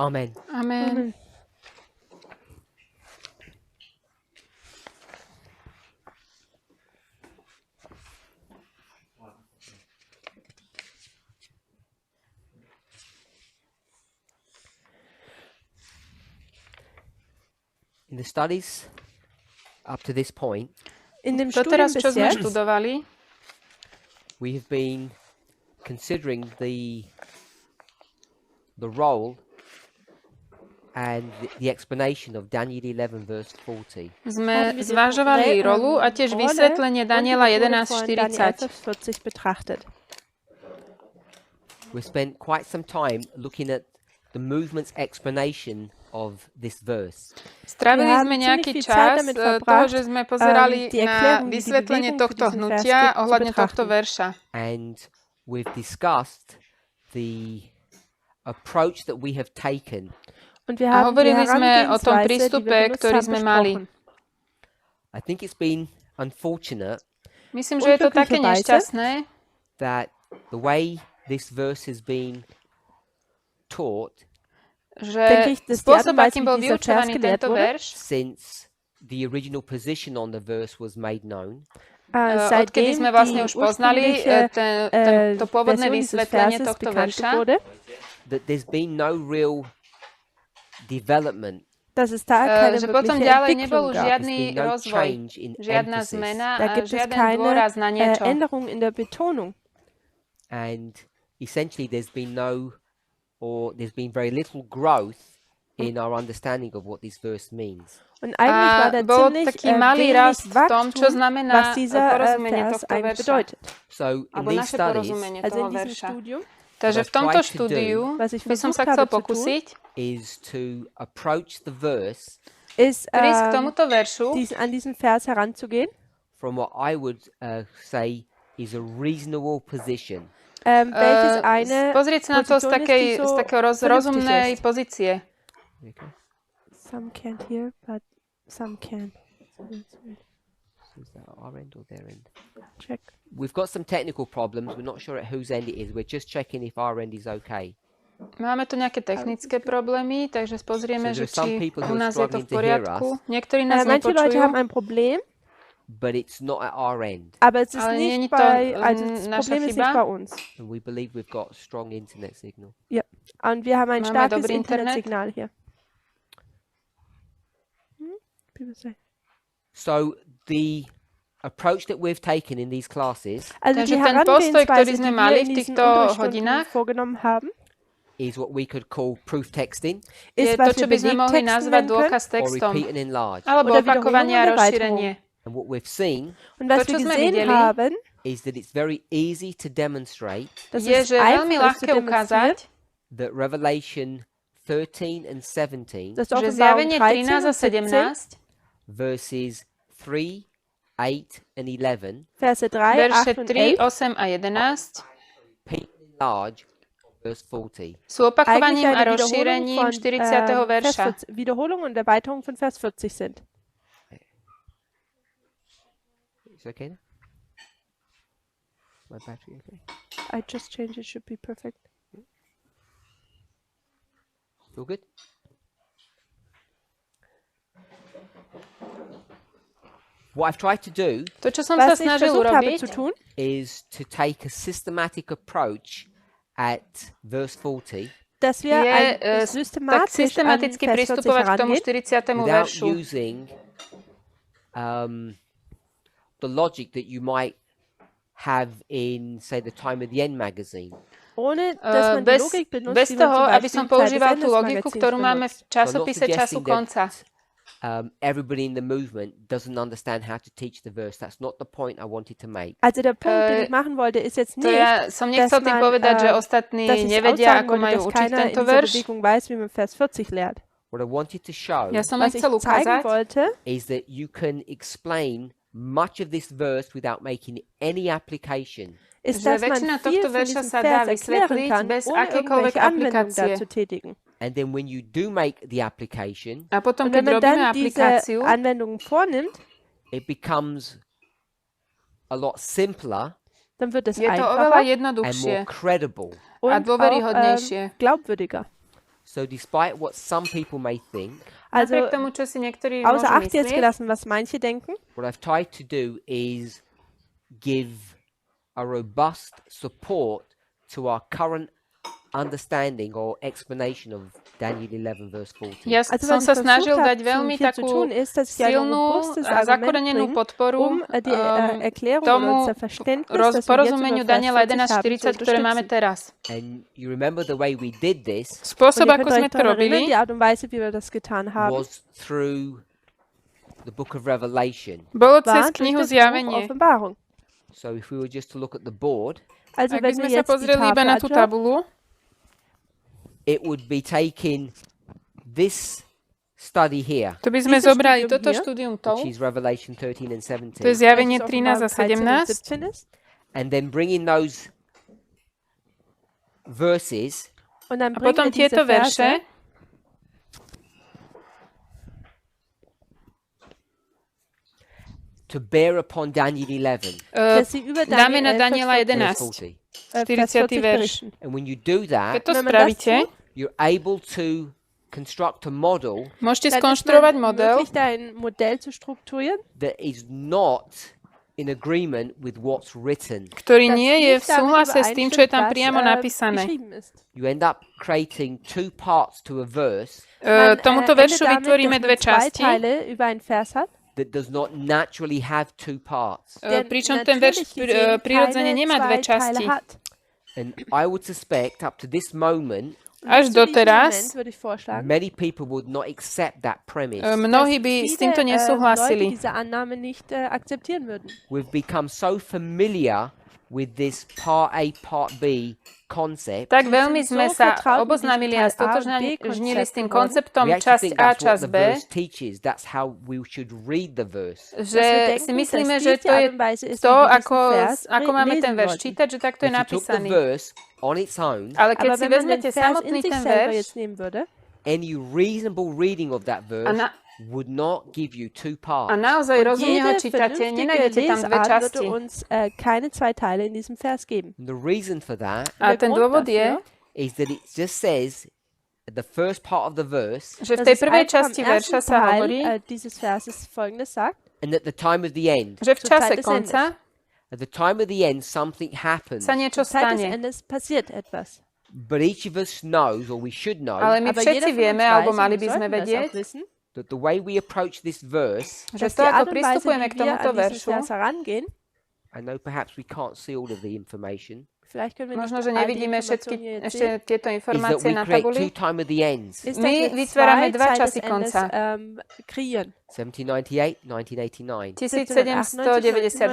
Amen. Amen. In the studies up to this point, In dem Doteraz, Studium čo bis sme jetzt študovali, we have been considering the role and the explanation of Daniel 11 verse 40. sme haben wir die zvažovali rolu a tiež Rolle vysvetlenie und die Daniela Methode von Daniel 11.40. 11,40 betrachtet. We spent quite some time looking at the movement's explanation of this verse. Strávili Wir haben sme nejaký ziemlich viel Zeit čas damit toho, verbracht, že sme pozerali die na Erklärung, die vysvetlenie Bewegung für tohto diesen Vers hnutia gibt, zu ohľadne tohto betrachten. verša. And we've discussed the approach that we have taken. Und wir A haben die hovorili sme o tom Herangehensweise, die prístupe, wir benutzt ktorý haben, sme mali. besprochen. I think it's been unfortunate Myslím, že je to také Unglücklicherweise nešťastné, that the way this verse has been taught že Denke ich, dass die Art spôsob, und Weise, akým wie bol dieser Vers vyučovaný gelehrt tento wurde, verš, since the original position on the verse was made known, odkedy sme vlastne už poznali to pôvodné Version dieses vysvetlenie Verses tohto bekannt verša, wurde, that there's been no real development. dass es da keine že potom wirkliche ďalej nebol Entwicklung gab. žiadny There's been no rozvoj, change in žiadna emphasis. zmena Da a gibt es žiaden keine dôraz na niečo. Änderung in der Betonung. And essentially there's been very little growth in our understanding of what this verse means. Und eigentlich war da bol ziemlich taký malý wenig rast v tom, čo Wachstum, znamená was dieser porozumenie Vers tohto eigentlich verša. bedeutet. So in Alebo these naše studies, porozumenie Also toho in diesem verša. Studium, Takže v tomto štúdiu was ich by som sa versucht chcel habe zu tun, pokúsiť is to approach the verse ist prísť k tomuto veršu an diesen Vers heranzugehen, from what I would say is a reasonable position. welches eine pozrieť sa na to z Position ist, die so takého vernünftig rozumnej ist. pozície. Okay. Some can't hear, but some can. So is that at our end or their end? Check. We've got some technical problems. We're not sure at whose end it is. We're just checking if our end is okay. Máme tu nejaké technické problémy, takže pozrieme, So že there are some či people who u are nás je to v struggling to hear poriadku. us. Niektorí nás Manche Leute haben nepočujú, ein Problem, but it's not at our end. aber es ist Ale nie nicht je to, also das naša Problem ist chyba. nicht bei uns. And we believe we've got a strong internet signal. Ja. Und wir haben ein Máme starkes dobrý internet. Internetsignal hier. People say. So the approach that we've taken in these classes Also Takže die ten postoj, ktorý Herangehensweise, sme die mali wir in v diesen týchto Unterrichtsstunden hodinách, vorgenommen haben, is what we could call proof texting je ist, to, was čo wir by sme mohli Belegtexten nazvať nennen können. dôkaz or textom, repeat and enlarge. alebo Oder opakovanie a Wiederholung oder rozšírenie. And what we've seen Und was To, čo wir sme gesehen videli, haben, is that it's very easy to demonstrate dass Je, es že veľmi einfach ist zu ľahké ukázať, demonstrieren, that Revelation 13 and 17 dass že Offenbarung zjavenie 13 13 a und 17, 17, verses 3, 8 and 11 Verse 3, verše 8 und 3, 11, 8 a 11 repeat and enlarge verse 40. sú opakovaním eigentlich a eine Wiederholung rozšírením von 40. verša. Wiederholung und Erweiterung von Vers 40 sind. Is it okay now? My battery okay? I just changed it, should be perfect. All good? What I've tried to do To, čo som sa Was ich snažil versucht habe urobiť, zu tun, is to take a systematic approach at verse 40 dass wir je tak systematisch an systematicky Vers 40 pristupovať k tomu herangehen, 40. without veršu. using the logic that you might have in, say, the Time of the End magazine. ohne dass man die Bez, Logik benutzt, bez die man toho, zum aby Beispiel som im Zeit des používal tú Endes logiku, Magazins ktorú máme v benutzt. časopise Času konca. Everybody in the movement doesn't understand how to teach the verse. That's not the point I wanted to make. Also der Punkt, den ich machen wollte, ist jetzt To nicht, ja som nechcel dass tým man, povedať, že ostatní dass ich nevedia, aussagen ako wollte, majú dass učiť keiner in tento dieser verš. Bewegung weiß, wie man Vers 40 lernt. What I wanted to show Ja som len Was ich chcel zeigen ukázať, wollte, is that you can explain much of this verse without making any application. ist, že dass man väčšina viel tohto von verša diesem sa dá Vers erklären vysvetliť kann, bez ohne akékoľvek irgendwelche Anwendungen aplikácie. dazu tätigen. And then when you do make the application, A potom, Und wenn keď man robíme dann diese aplikáciu, Anwendungen vornimmt, it becomes a lot simpler dann wird es je to oveľa einfacher and jednoduchšie more credible. a und auch dôveryhodnejšie. glaubwürdiger. So despite what some people may think, Also, Napriek tomu, čo si niektorí außer môžu Acht jetzt myslieť, gelassen, was manche denken. what I've tried to do is give a robust support to our current understanding or explanation of Daniel 11 verse 14. ja Also, som was sa ich snažil versucht dať habe, veľmi hier zu takú tun, ist, dass ich ein silnú robustes a Argument zakorenenú bringe, podporu die Erklärung oder tomu unser Verständnis, das wir jetzt porozumeniu über Vers Daniela 40 haben, zu 11.40, ktoré máme unterstützen. teraz. And you remember the way we did this Und Spôsob, ihr ako könnt sme euch to daran erinnern, robili, die Art und Weise, wie wir das getan haben, was through the book of Revelation. bolo war cez durch knihu das Buch Zjavenie. Offenbarung. So if we were just to look at the board, Also Ak by wenn sme wir sa jetzt die pozreli iba Tafel na tú anschauen, tabulu, it would be taking this study here, to by sme Dieses zobrali Studium toto hier, štúdium which to, is Revelation 13 and to je 17, Zjavenie welches 13 a Offenbarung 13 und 17, 17 ist, and then bringing those verses und dann a bringen potom wir diese tieto verše Verse to bear upon Daniel 11, dass sie über dáme na Daniel Daniela 11, 11, Vers 40. 40 verš. berichten. And when you do Keď that, to Wenn man das spravíte, tut, you're able to construct a model môžete dann ist skonštruovať man model, möglich, da ein Modell zu strukturieren, that is not in agreement with what's written. ktorý das nie je v nicht damit súhlase s tým, čo je tam übereinstimmt, priamo was, napísané. geschrieben ist. You end up creating two parts to a verse Tomuto endet veršu damit, vytvoríme dass dve man zwei časti, Teile über einen Vers hat, that does not naturally have two parts. pričom ten verš prirodzene nemá dve časti. And I would suspect up to this moment, Až doteraz würde ich vorschlagen, many people would not accept that premise. mnohí by s týmto Leute nesúhlasili. diese Annahme nicht akzeptieren würden. We've become so familiar with this part A, part B concept. Tak veľmi sme so sa vertraut mit oboznámili diesem a Teil A und stotožnili s tým B-Konzept konceptom We actually časť think A, that's what časť the B, verse teaches. That's how we should read the verse. Dass wir že denken, si myslíme, dass že dies to die je Art und Weise ist, to, wie wir ako, diesen Vers ako máme ten lesen verš sollten. čítať, že takto je If you took the napísaný. verse on its own, Ale keď Aber si wenn man den vezmete Vers in samotný sich ten selber verš jetzt nehmen würde any reasonable reading of that verse na- would not give you two a parts. naozaj rozumne ho jede čítate, vernünftige nenájdete tam dve Lesart würde časti. uns keine zwei Teile in diesem Vers geben. And the reason for that A Der ten Grund dôvod je, dafür, is that it just says at the first part of the verse, že v dass tej es prvej einfach časti am verša ersten sa hovorí, Teil dieses Verses Folgendes sagt: and at the time of the end. že v zur čase Zeit des konca At the time of the end, something happens. sa niečo Zur Zeit des stane. Endes passiert etwas. But each of us knows, or we should know, Ale my Aber všetci jeder von vieme, uns alebo weiß, mali und by wir sme sollten das vedieť, auch wissen, that the way we approach this verse, že dass to, die ako Art und Weise, pristupujeme wie k wir tomuto an diesen veršu, Vers herangehen, I know perhaps we can't see all of the information, vielleicht können wir nicht možno, že all die nevidíme všetky Informationen hier jetzt ešte sehen, tieto is that informácie we na create two tabuli, time of the ends. ist, dass My wir vytvárame zwei dva Zeit časy des Endes konca. kreieren. 1798, 1989. 1798 a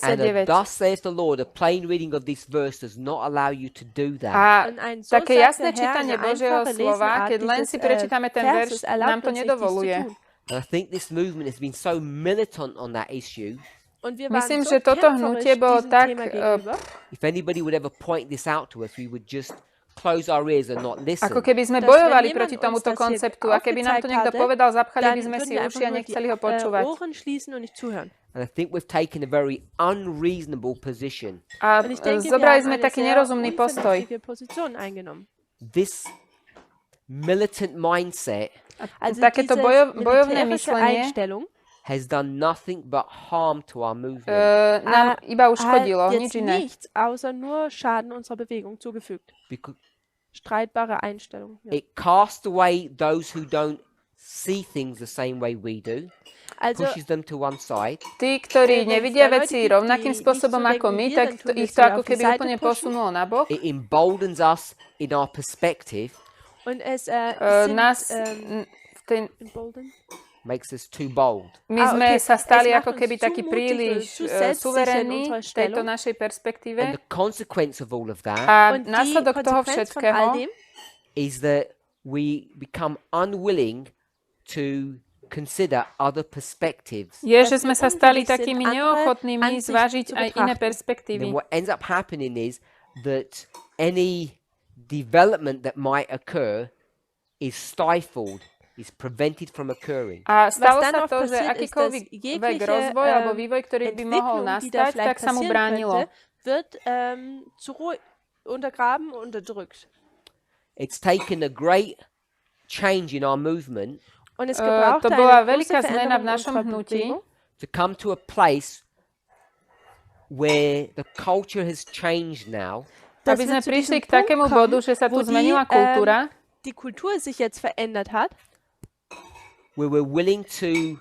And 1989. thus says the Lord, a plain reading of this verse does not allow you to do that. A Und ein so také sagt jasné der Herr, čítanie eine Božieho einfache slova, Leseart keď len dieses si prečítame ten verš, Verses nám erlaubt to uns nicht, dies zu nedovoluje. tun. And I think this movement has been so militant on that issue. Und wir Myslím, waren so že toto hnutie kämpferisch bolo diesem tak, Thema gegenüber. If anybody would ever point this out to us, we would just close our ears and not listen. ako keby sme Dass bojovali wenn proti jemand tomuto uns das hier konceptu a keby nám to aufgezeigt niekto hatte, povedal, zapchali by Dann sme würden si wir uši a einfach nur nechceli ho die počúvať. Ohren schließen und nicht zuhören. And I think we've taken a very unreasonable position. A Und ich denke, wir zobrali haben sme eine taký sehr nerozumný postoj. unvernünftige Position eingenommen. This militant mindset Also takéto diese bojovné militärische myslenie Einstellung has done nothing but harm to our movement. nám iba uškodilo, hat nič jetzt iné. nichts außer nur Schaden unserer Bewegung zugefügt. Because Streitbare Einstellung. Ja. it casts away those who don't see things the same way we do, Also pushes them to one side, Tí, ktorí Wenn es nevidia da Leute veci gibt, rovnakým die spôsobom nicht so ako denken my, wie wir, tak dann tun wir ich sie to auf ako die keby Seite úplne pushen. posunulo nabok. it emboldens us in our perspective, und es Nás v tej, emboldened. makes us too bold. my Ah, sme okay. sa stali Es macht ako uns keby zu takí mutig, príliš zu selbstsicher in suverénni unserer v tejto Stellung. našej perspektíve. And the consequence of all of that A Und die následok toho Konsequenz von all všetkého dem is that we become unwilling to consider other perspectives. je, že dass sme wir sa stali unwillig sind, takými andere neochotnými Ansichten zvážiť zu aj iné betrachten. perspektívy. Then what ends up happening is that any development that might occur is stifled, is prevented from occurring. A stalo dann sa oft to, že passiert, ist, akýkoľvek dass jegliche, rozvoj alebo vývoj, ktorý by mohol Entwicklung, die da nastať, tak vielleicht sa mu passieren bránilo. könnte, wird zur Ruhe untergraben und unterdrückt. It's taken a great change in our movement Und es gebraucht to eine bola große veľká zmena v Veränderung našom unserer hnutí, Bewegung, to come to a place where the culture has changed now, dass aby wir sme zu prišli diesem k takému Punkt bodu, kommen, že sa tu wo zmenila kultúra, die Kultur sich jetzt verändert hat, where we're willing to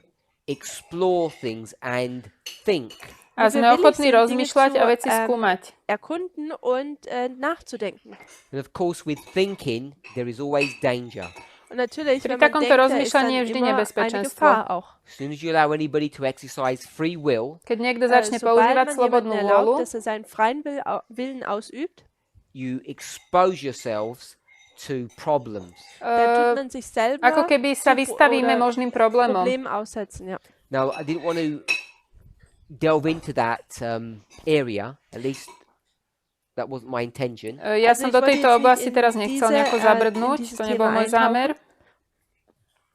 explore things and think. a sme ochotní rozmýšľať a veci skúmať. erkunden und nachzudenken. And of course, with thinking, there is always danger. Und natürlich, Pri wenn man takomto denkt, da ist rozmýšľaní dann je vždy immer eine nebezpečenstvo. Gefahr auch. As soon as you allow anybody to exercise free will, Keď niekto začne Sobald používať man slobodnú jemanden vôľu, erlaubt, dass er seinen freien Willen ausübt, you expose yourselves to problems. dann tut man sich selber ako keby sa vystavíme oder možným problémom. Problemen aussetzen. Ja. Now, I didn't want to delve into that area, at least that wasn't my intention. Ja som do tejto oblasti teraz nechcel nejako zabrdnúť, dieses to nebol Thema môj zámer.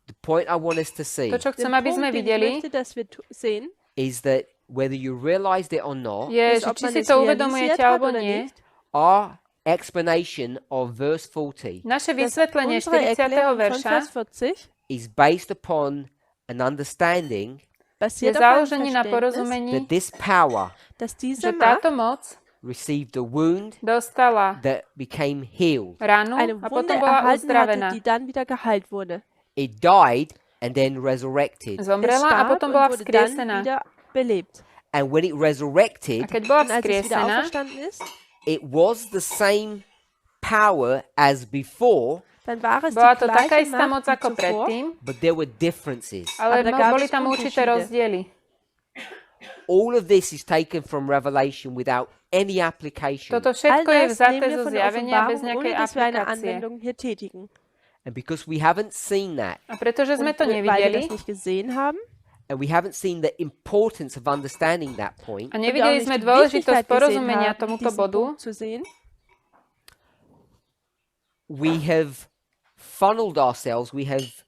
The point I want us to see To, čo chcem, Den aby sme Punkt, den ich videli, möchte, dass wir sehen, is that whether you realized it or not, je, ist, že ob či man si es to uvedomujete realisiert hat alebo oder nie, nicht, our explanation of verse 40 naše dass vysvetlenie unsere 40. Erklärung von verša Vers 40 is based upon an understanding je basiert auf einem založený na Verständnis, porozumení, that this power dass diese že Macht táto moc received a wound dostala that became healed. ranu eine a Wunde potom bola erhalten uzdravená. hatte, die dann wieder geheilt wurde. It died and then resurrected. Es Zomrela a starb potom und bola wurde dann vzkriesená. wieder belebt. And when it A resurrected, keď bola Und als es wieder vzkriesená, auferstanden ist, it was the same power as before, dann war es bola die to taká gleiche istá moc Macht wie ako zuvor, predtým, but there were differences. ale Aber da gab boli es tam určité Unterschiede. rozdiely. All of this is taken from Revelation without any application. Toto All všetko je das vzaté nehmen wir zo von der zjavenia bez Offenbarung, nejakej ohne dass wir eine aplikácie. Anwendung hier tätigen. And because we haven't seen that, A pretože sme Und to weil wir nevideli das nicht gesehen haben and we haven't seen the importance of understanding that point, a und wir auch nevideli nicht sme die dôležitosť Wichtigkeit gesehen porozumenia haben, tomuto diesen bodu, Punkt zu sehen, we have funneled ourselves, we have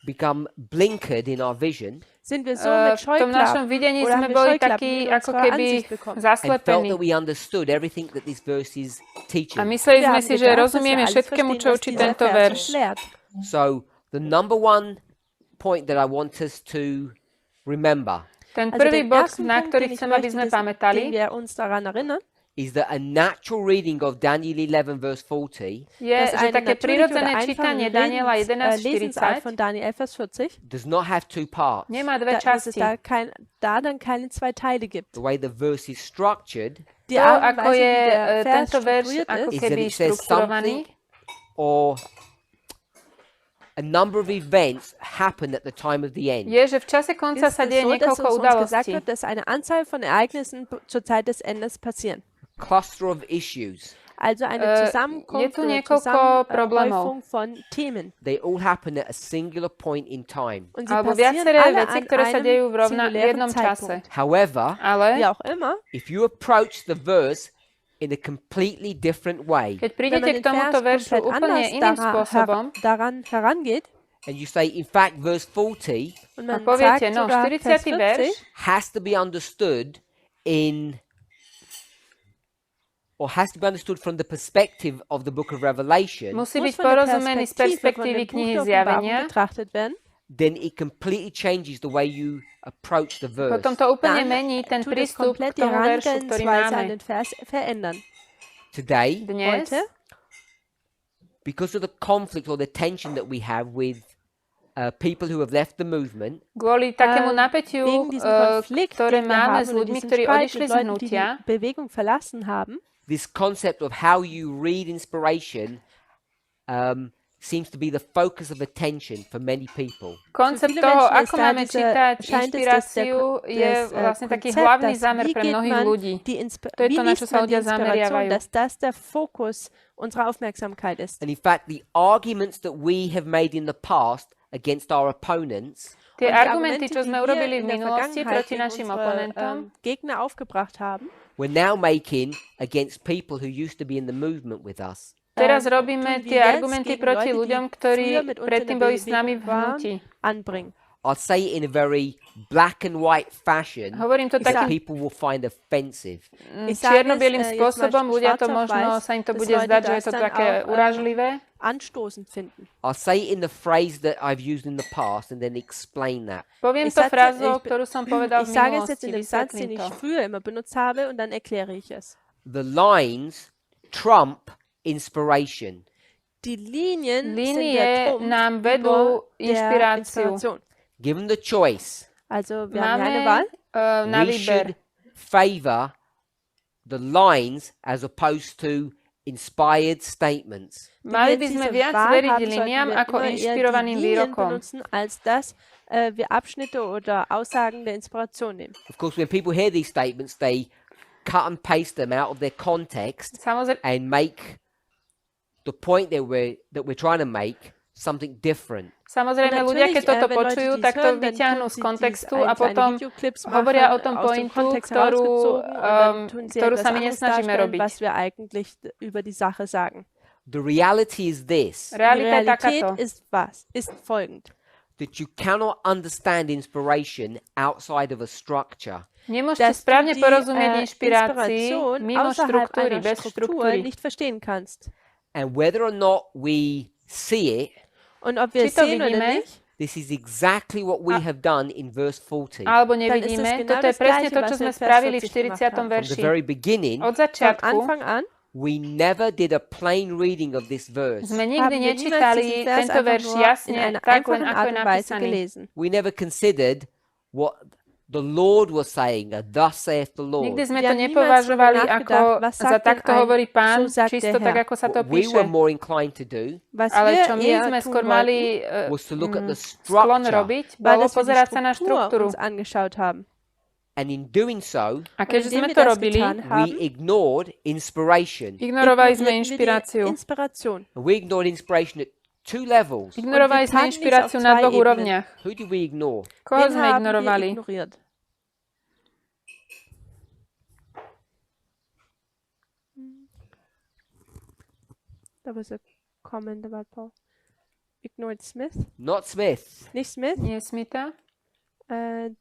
become blinkered in our vision, sind wir so v mit tom našom Scheuklappen videní oder sme haben wir boli Scheuklappen takí in ako unserer keby Ansicht bekommen and felt zaslepení. that we understood everything that this verse is A teaching. mysleli Wir sme haben si, že gedacht, dass wir rozumieme alles všetkému, verstehen, čo was učí dieser tento Vers verš. uns lehrt. So, the number one point that I want us to remember Ten Also prvý den bod, ersten na Punkt, ktorý den ich chcem, aby möchte, sme den pamätali, wir uns daran erinnern, is that a natural reading of Daniel 11, verse 40, je, dass že eine také natürliche prirodzené oder čítanie einfache Daniela Lesensart 11.40 von Daniel Vers 40, does not have two parts. nemá dve dass es časti. da dann keine zwei Teile gibt. The way the verse is structured Die To, Art und ako Weise, je wie der Vers tento verš strukturiert ako ist, is that keby it says štrukturovaný, something or a number of events happen at the time of the end. je, že v čase konca ist sa es deje so, dass niekoľko uns gesagt udalostí. wird, dass eine Anzahl von Ereignissen zur Zeit des Endes passieren. Cluster of issues. Also eine je Zusammenkunft tu oder niekoľko problémov. Zusammenhäufung von Themen. They all happen at a singular point in time. Und sie Alebo passieren viaceré alle veci, an ktoré sa dejú einem v singulären jednom čase. Zeitpunkt. However, Wie Ale auch immer, if you approach the verse in a completely different way keď wenn prídete man k den tomuto Vers veršu komplett úplne anders iným spôsobom daran herangeht and you say, in fact, verse 40 und a man poviete, sagt no, sogar 40. Vers verš 40, has to be understood in or has to be understood from the perspective of the book of Revelation, musí byť muss von der porozumený z Perspektive von perspektívy dem Buch knihy der Offenbarung Zjavenia, betrachtet werden, then it completely changes the way you approach the verse. potom to úplne dann mení ten tut es prístup k komplett die tomu veršu, ktorý Herangehensweise an máme den Vers verändern. Today, dnes. Heute, because of the conflict or the tension that we have with people who have left the movement, Kvôli takému napätiu, wegen diesem Konflikt, ktoré den wir máme haben, s oder ľuďmi, diesem ktorí Streit odišli mit z Leuten, die hnutia, die Bewegung verlassen haben, this concept of how you read inspiration seems to be the focus of attention for many people. koncept viele toho, Menschen ist ako da máme diese- čítať scheint es, dass der inšpiráciu, je vlastne taký hlavný Konzept, zámer wie pre geht mnohých man ľudí. die To je wie to, na čo liest sa man die ľudia Inspiration, zameriavajú. dass das der Fokus unserer Aufmerksamkeit ist. And in fact, the arguments that we have made in the past against our opponents Tie Und die argumenty, čo die sme wir urobili v in der minulosti Vergangenheit proti gegen našim unsere, oponentom, Gegner aufgebracht haben, we're now making against people who used to be in the movement with us. teraz tun robíme wir tie jetzt argumenty gegen proti Leute, die ľuďom, ktorí früher mit uns in predtým der boli s nami v Bewegung waren, hnutí. anbringen. I'll say it in a very black and white fashion Hovorím to that takým people will find offensive. Ich sage es, čierno-bielým jetzt mal spôsobom, ľudia to schwarz auf možno weiß, sa im to dass bude Leute zdať, že je das to dann také auch, urážlivé. anstoßend finden. I'll say it in the phrase that I've used in the past and then explain that. Poviem Ich to sage- frázou, ich- ktorú som povedal Ich v sage es jetzt minulosti, in dem Satz, den vysvetlím ich to. früher immer benutzt habe, und dann erkläre ich es. The lines trump inspiration. Die Linien sind Línie der Trumpf nám über vedú der inšpiráciu. Inspiration. Given the choice, Also wir haben ja eine Máme Wahl. na we should výber. favor the lines as opposed to inspired statements. Mali Wenn by wir sme diese viac Wahl veriť haben, sollten liniám wir ako immer eher die inšpirovaným Linien výrokom. benutzen, als dass wir Abschnitte oder Aussagen der Inspiration nehmen. Of course, when people hear these statements, they cut and paste them out of their context Samozrejme, and make the point that we're trying to make something different. Samozrejme, ľudia, keď toto wenn Leute počujú, dies tak to hören, dann vyťahnú tun z sie kontextu dies a kleine potom Videoclips hovoria o machen, tom aus dem pointu, Kontext ktorú, herausgezogen, und dann tun sie ktorú etwas sa my anderes nesnažíme darstellen, robiť. was wir eigentlich über die Sache sagen. The reality is this, Die Realita je Realität takáto. ist was? Ist folgend. that you cannot understand inspiration outside of a structure. Nemôžete Dass du správne die porozumieť inšpirácii Inspiration mimo außerhalb štruktúry, einer bez Struktur štruktúry. nicht verstehen kannst. And whether or not we see it, Und ob wir Či es to sehen oder vidíme, nicht, this is exactly what we have done in verse 40. alebo Dann ist es nevidíme, genau toto je das presne Gleiche, to, was čo wir sme v Vers spravili v 40 gemacht haben. 40. From the verši. very beginning, Od von začiatku Anfang an we never did a plain reading of this verse. sme nikdy haben wir niemals nečítali diesen Vers tento einfach verš nur in jasne, einer tak len einfachen ako Art je und Weise napísaný. gelesen. We never considered what the Lord was saying, thus saith the Lord. Nikdy sme Wir to haben niemals nepovažovali darüber ako nachgedacht, was za sagt denn takto ein, hovorí pán, so sagt čisto der tak, Herr. ako sa to What we píše. were more inclined to do Was Ale wir čo my eher sme tun skôr wollten, mali was to look at the sklon structure. robiť, war, bolo dass wir pozerať sa die na Struktur štruktúru. uns angeschaut haben. And in doing so, A keďže indem sme wir to das robili, getan haben, we ignored inspiration. ignorovali sme ignorierten wir die inšpiráciu. Inspiration. And we ignored inspiration at two levels. Ignorovali Und wir sme taten inšpiráciu dies auf na zwei dvoch Ebenen. úrovniach. Who did we ignore? Koho Den sme haben wir ignorovali? ignoriert. There was a comment about Paul. Ignored Smith. Not Smith. Nicht Smith. Nie Smitha?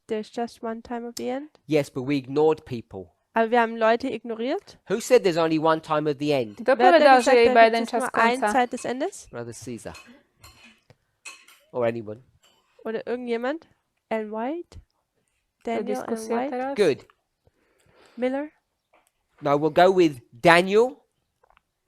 There's just one time of the end. Yes, but we ignored people. Aber wir haben Leute ignoriert. Who said there's only one time at the end? Kto Wer hat povedal, denn že gesagt, je da iba gibt jeden es čas nur eine konca? Zeit des Endes? Brother Caesar. Or anyone. Oder irgendjemand? Ellen White? To Daniel Ellen diskusia White? teraz? Good. Miller? No, we'll go with Daniel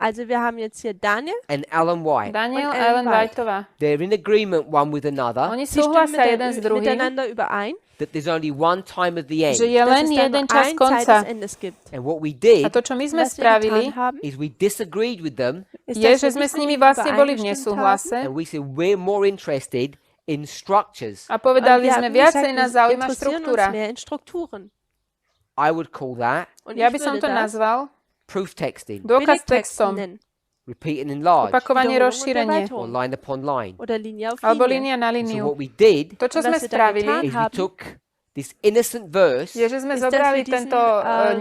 Also wir haben jetzt hier Daniel. and Alan White. Daniel Und a Ellen Ellen Whiteová. They're in agreement one with another Oni Sie stimmen súhlasia jeden s druhým, miteinander überein, that there's only one time at the že end. je dass len es da jeden nur čas eine Zeit konca. des Endes gibt. And what we A did to, čo my sme Was wir spravili, getan haben, is we disagreed with them ist, je, dass že wir sme nicht s nimi mit ihnen vlastne boli v übereingestimmt nesúhlase and we said we're more interested in structures. a haben. povedali Und wir sme, haben viacej gesagt, nás wir zaujíma interessieren štruktúra. uns mehr in Strukturen. I would call that Und Ja ich by som würde to das nazval proof texting, dôkaz Billigtexten textom, nennen. repeat and enlarge, opakovanie, Wiederholung und rozšírenie, or Erweiterung. line upon line. Oder Linie auf alebo Linie. línia na So líniu. what we did To, čo Und sme was wir da spravili, getan is we haben, took this innocent verse je, že sme ist, dass zobrali wir diesen, tento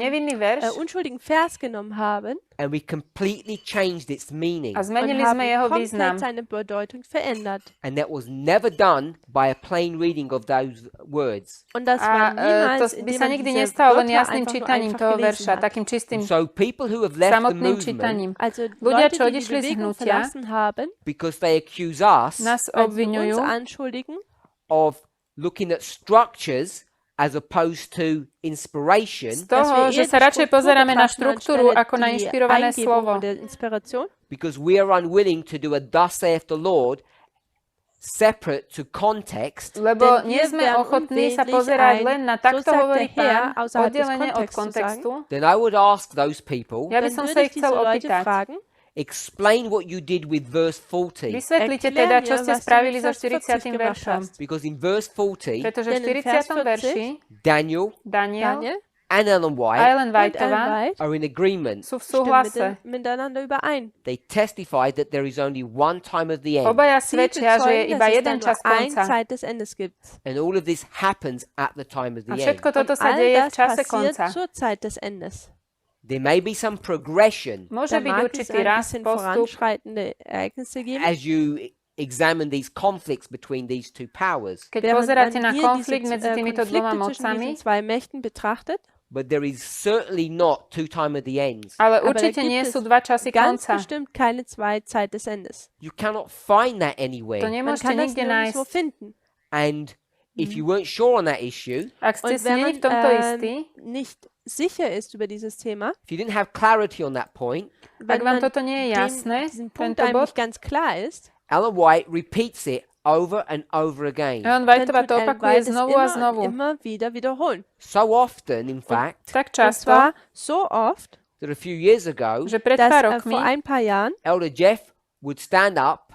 nevinný verš unschuldigen Vers genommen haben and we completely changed its meaning. a und zmenili haben sme jeho komplett význam. seine Bedeutung verändert. And that was never done by a plain reading of those words. Und das A war niemals, to by indem sa man nikdy diese nestalo len Wörter jasným einfach nur čítaním einfach toho gelesen verša, hat. takým čistým So people who have left the samotným movement čítaním. Also Ľudia, Leute, čo die die odišli z Bewegung hnutia, verlassen haben, because they accuse us nás weil sie uns obviňujú, anschuldigen, of looking at structures as opposed to inspiration z toho, že sa radšej pozeráme na štruktúru ako na inšpirované slovo. because we are unwilling to do a thus saith the Lord separate to context, Lebo Denn nie wir sme werden ochotní sa unwillentlich pozerať ein, len na so takto sagt hovorí der Herr, pán, außerhalb des oddelenie od Kontextu kontextu. then I would ask those people, Ja by dann som würde sa ich ich diese chcel Leute opýtať. fragen, explain what you did with verse 40. Vysvetlite Erklär teda, mir, čo ste was du spravili mit so Vers 40 40. gemacht veršom. hast. Because in verse 40, Pretože v Denn in Vers 40. verši Daniel Daniel Daniel and Ellen a White Ellen und Ellen Whiteová White are in agreement. sú v stimmen súhlase. miteinander überein. They testified that there is only one time of the end. Obaja Sie svedčia, že je bezeugen, iba dass es jeden da čas nur eine konca. Zeit des Endes gibt. And all of this happens at the time of A the end. všetko toto Und sa all deje v das čase passiert konca. zur Zeit des Endes. There may be some progression Môže Da byť mag es určitý ein rast, bisschen postup, voranschreitende Ereignisse geben. as you examine these conflicts between these two powers. keď Während pozeráte man na hier konflikt diese medzi týmito dvoma Konflikte zwischen mocami, diesen zwei Mächten betrachtet, but there is certainly not two time of the ends. Ale Aber da určite gibt nie es sú dva časy ganz konca. bestimmt keine zwei Zeit des Endes. You cannot find that To anywhere. Man nemôžete kann das nikde nirgendwo nájsť. finden. And if you weren't sure on that issue, Ak ste Und si wenn není man v tomto istí, nicht sicher ist über dieses Thema, if you didn't have clarity on that point, ak wenn vám man toto nie je jasné, diesen Punkt tento einem bod, nicht ganz klar ist, Ellen White repeats it over and over again. Ellen dann Whiteová tut to Ellen opakuje White es znovu a immer und znovu. immer wieder wiederholen. So often, in fact, Tak Und často, zwar so oft, that a few years ago, že pred dass pár vor rokmi ein paar Jahren Elder Jeff would stand up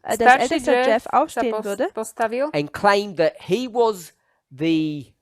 der starší älteste Jeff Jeff sa aufstehen würde postavil and claimed that he was the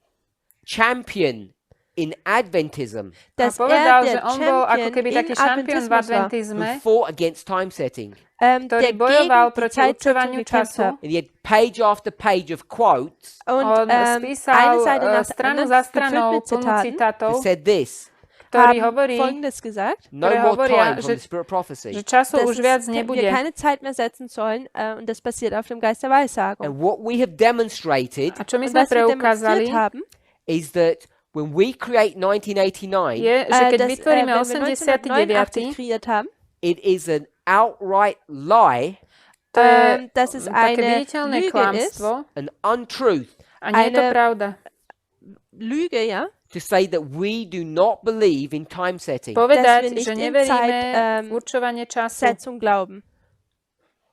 champion in Adventism a dass povedal, že der on bol ako Champion keby in taký šampión v Adventismus war, who adventizme, fought against time setting. ktorý der bojoval gegen die proti Zeitsetzung určovaniu gekämpft času. hat. And he had page after page of quotes Und On eine spísal Seite nach der stranu anderen za gefüllt stranou mit plnú Zitaten, citátov, that said this: ktorý haben hovorí, Folgendes gesagt, no ktoré more hovoria, time from že- the spirit prophecy. že času dass už viac wir nebude. keine Zeit mehr setzen sollen und das basiert auf dem Geist der Weissagung. And what we have demonstrated A čo my Und sme was wir preukázali, demonstriert haben, is that when we create 1989, je, že keď dass, vytvoríme wenn wir 1989 89, kreiert haben, it is an outright lie, to je dass es také eine viditeľné Lüge ist, klamstvo an untruth, a nie je to eine- pravda. Lüge, ja, to say that we do not believe in time setting. Povedať, wir nicht že in neveríme Zeit, v určovanie času. Setzung glauben.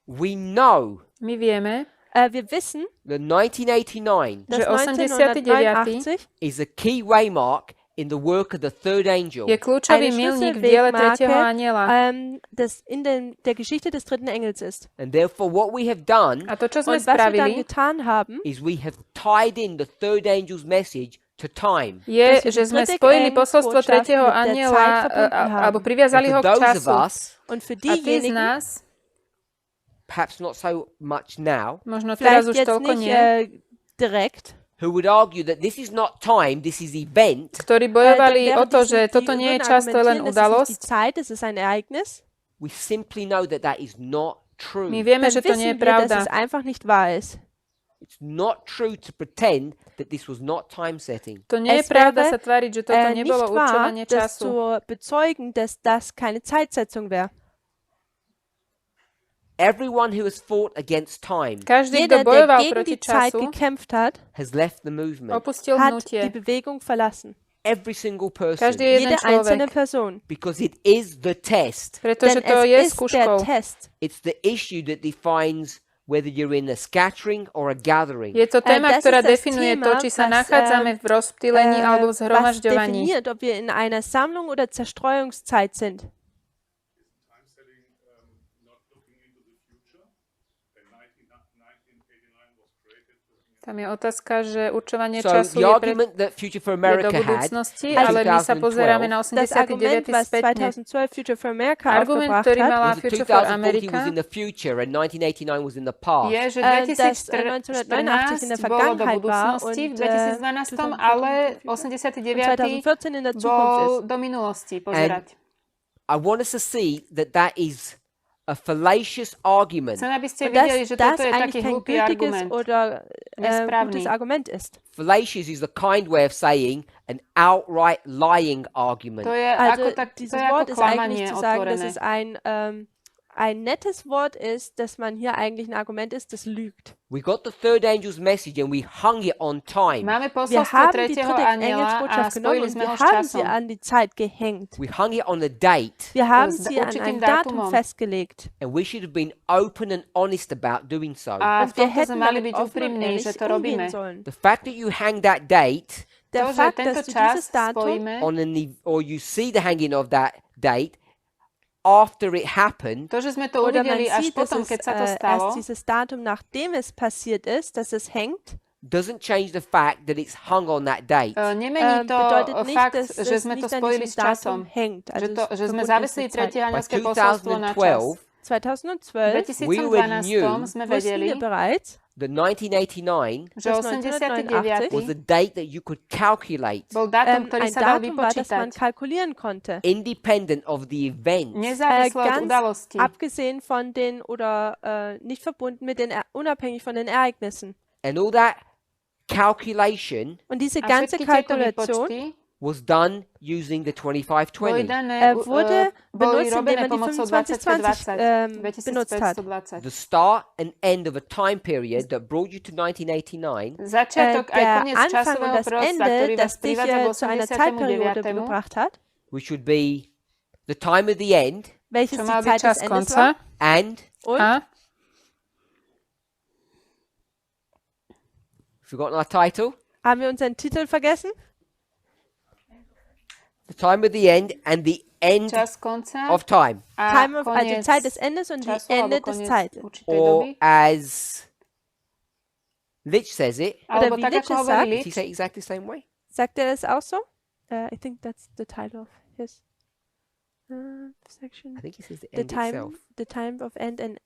We know My vieme, Wir wissen, that 1989 dass Že 89. 1989 is a key waymark in the work of the third angel. je kľúčový eine milník v diele tretieho aniela. das in der Geschichte des dritten Engels ist. And therefore what we have done A to, čo sme Und was wir dann spravili, getan haben, is we have tied in the third angel's message to time. je, dass wir že die sme dritte spojili posolstvo Engelsbotschaft tretieho mit der aniela, Zeit verbunden haben. alebo priviazali And ho for k those of času. us, und für A tí z diejenigen, nás, perhaps not so much now, možno teraz vielleicht už jetzt toľko nicht nie, direkt, who would argue that this is not time, this is event, ktorí dann bojovali wäre o to, diesen- že die toto nie je würden čas, to je len argumentieren, das ist nicht udalosť. die Zeit, es ist ein Ereignis. we simply know that that is not true. My vieme, Dann že to nie je wissen wir, dass pravda. es einfach nicht wahr ist. It's not true to pretend that this was not time setting. To nie je Es pravda wäre, sa tváriť, že toto nebolo nicht wahr, určovanie das času. zu bezeugen, dass das keine Zeitsetzung wäre. Everyone who has fought against time Každý, kto Jeder, der bojoval gegen proti die Zeit času, gekämpft hat, has left the movement. opustil hat hnutie. die Bewegung verlassen. Every single person. Každý jeden Jede einzelne človek. Person. Because it is the test. Pretože Denn to je es ist skúškou. der Test. It's the issue that defines whether you're in a scattering or a gathering. Je to téma, das ktorá ist das definuje Thema, to, či sa was, nachádzame v rozptýlení alebo v Was zhromažďovaní. definiert, ob wir in einer Sammlung oder Zerstreuungszeit sind. Time setting not looking into the future. And 1989 was created to Tam je otázka, že určovanie So času the je, argument that Future for je do America had budúcnosti, in ale my sa 2012 pozeráme na Das Argument, 89. was spätne. 2012 Future for America Argument, aufgebracht ktorý hat, mala was that Future for 2040 America, was in the future and 1989 was in the past. je, že dass 2014 1989 in der bolo do Vergangenheit war budúcnosti, v und 2012, ale 89. 2014 in der Zukunft bol ist. do minulosti pozerať. I want us to see that that is a fallacious argument. Chcem, aby ste Und dass videli, že das toto je taký eigentlich kein hlúpy gültiges argument. oder Nesprávny. gutes Argument ist. Fallacious is the kind way of saying an outright lying argument. To je Also ako, tak, to dieses je Wort ako ist eigentlich klamanie zu sagen, dass otvorené. es ein nettes Wort ist, dass man hier eigentlich ein Argument ist, das lügt. We got the third angel's message and we hung it on time. Máme Wir posolstvo haben die tretieho dritte aniela a Engelsbotschaft genommen spojili und sme ho wir s haben sie časom. an die Zeit gehängt. We hung it on a date Wir haben s sie an určitým einem Datum dátumom. festgelegt. and we should have been open and honest about doing so. A v Und wir tomto sme hätten mali damit byť offen und úprimní, ehrlich že to robíme. umgehen sollen. The fact that you hang that date Der To, že Fakt, tento dass du čas dieses Datum spojíme, on or you see the hanging of that date after it happened to, že sme to oder man uvideli až sieht, dass potom, es keď sa to erst stalo, dieses Datum, nachdem es passiert ist, dass es hängt, doesn't change the fact that it's hung on that date. nemení to bedeutet nicht, fakt, dass že es sme to nicht an spojili diesem s časom. Datum hängt. Že, Also to, es že sme verbunden ist zavisli mit Zeit. tretie By anielské posolstvo na čas. 2012, 2012 we already 2012 knew sme wussten vedeli, wir bereits, that 1989 že dass 89. was a date that you could calculate bol dátum, ktorý ein sa dal Datum war, das man vypočítať. kalkulieren konnte. independent of the event. Nezávislo od Ganz udalosti. abgesehen von den oder nicht verbunden mit den, unabhängig von den Ereignissen. And all that calculation Und diese A ganze všetky tieto Kalkulation výpočty was done using the 2520. Wurde boli benutzt, indem robené man die pomocou 2520 benutzt hat. 2520. The start and end of a time period that brought you to 1989 Začiatok aj Der koniec Anfang und časového das proroctva, Ende, ktorý vás das dich privádza k zu einer Zeitperiode 89. gebracht hat, which would be the time of the end welches čo die mal byť Zeit čas des Endes konca. war. and, Und A forgotten our title, haben wir unseren Titel vergessen? the time of the end and the end čas konca of time, a Time of, also koniec Zeit des Endes und die času alebo Ende des koniec Zeit. určitej or doby. as Lich says it. Alebo wie tak, Lich ako es hovorí sagt. Did he Lich, say it exactly the same way? Sagt er das auch so? I think that's the title of his section. I think he says the The end itself. time of end and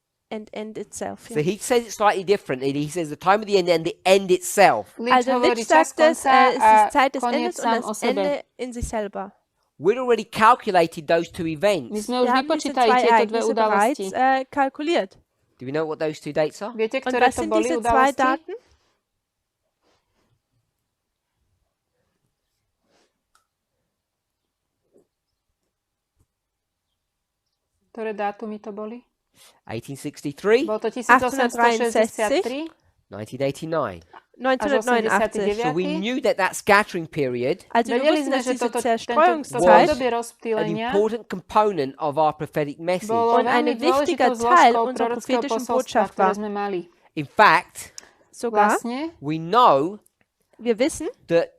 end itself. So he says it slightly differently. He says the time of the end and the end itself. Lich Also hovorí Lich čas sagt es, konca es a ist Zeit des koniec Endes und sám o das sebe. Ende in sich selber. We'd already calculated those two My events. sme už Wir haben diese vypočítali zwei tieto dve Ereignisse udalosti. bereits kalkuliert. Do we know what those two dates are? Viete, Und ktoré was to sind boli diese zwei udalosti? Daten? Ktoré dátumy to boli? 1863, Bolo to 1863 1989. až 1989. So we 89. knew that that scattering period, Also wir Vedeli wussten, sme, dass že diese toto Zerstreuungszeit obdobie an rozptýlenia important component of our prophetic message. bolo Und veľmi ein wichtiger dôležitou Teil zložkou unserer prorockého prophetischen posolstva, Botschaft ktoré war. sme mali. In fact, Sogar, Vlastne we know wir wissen, that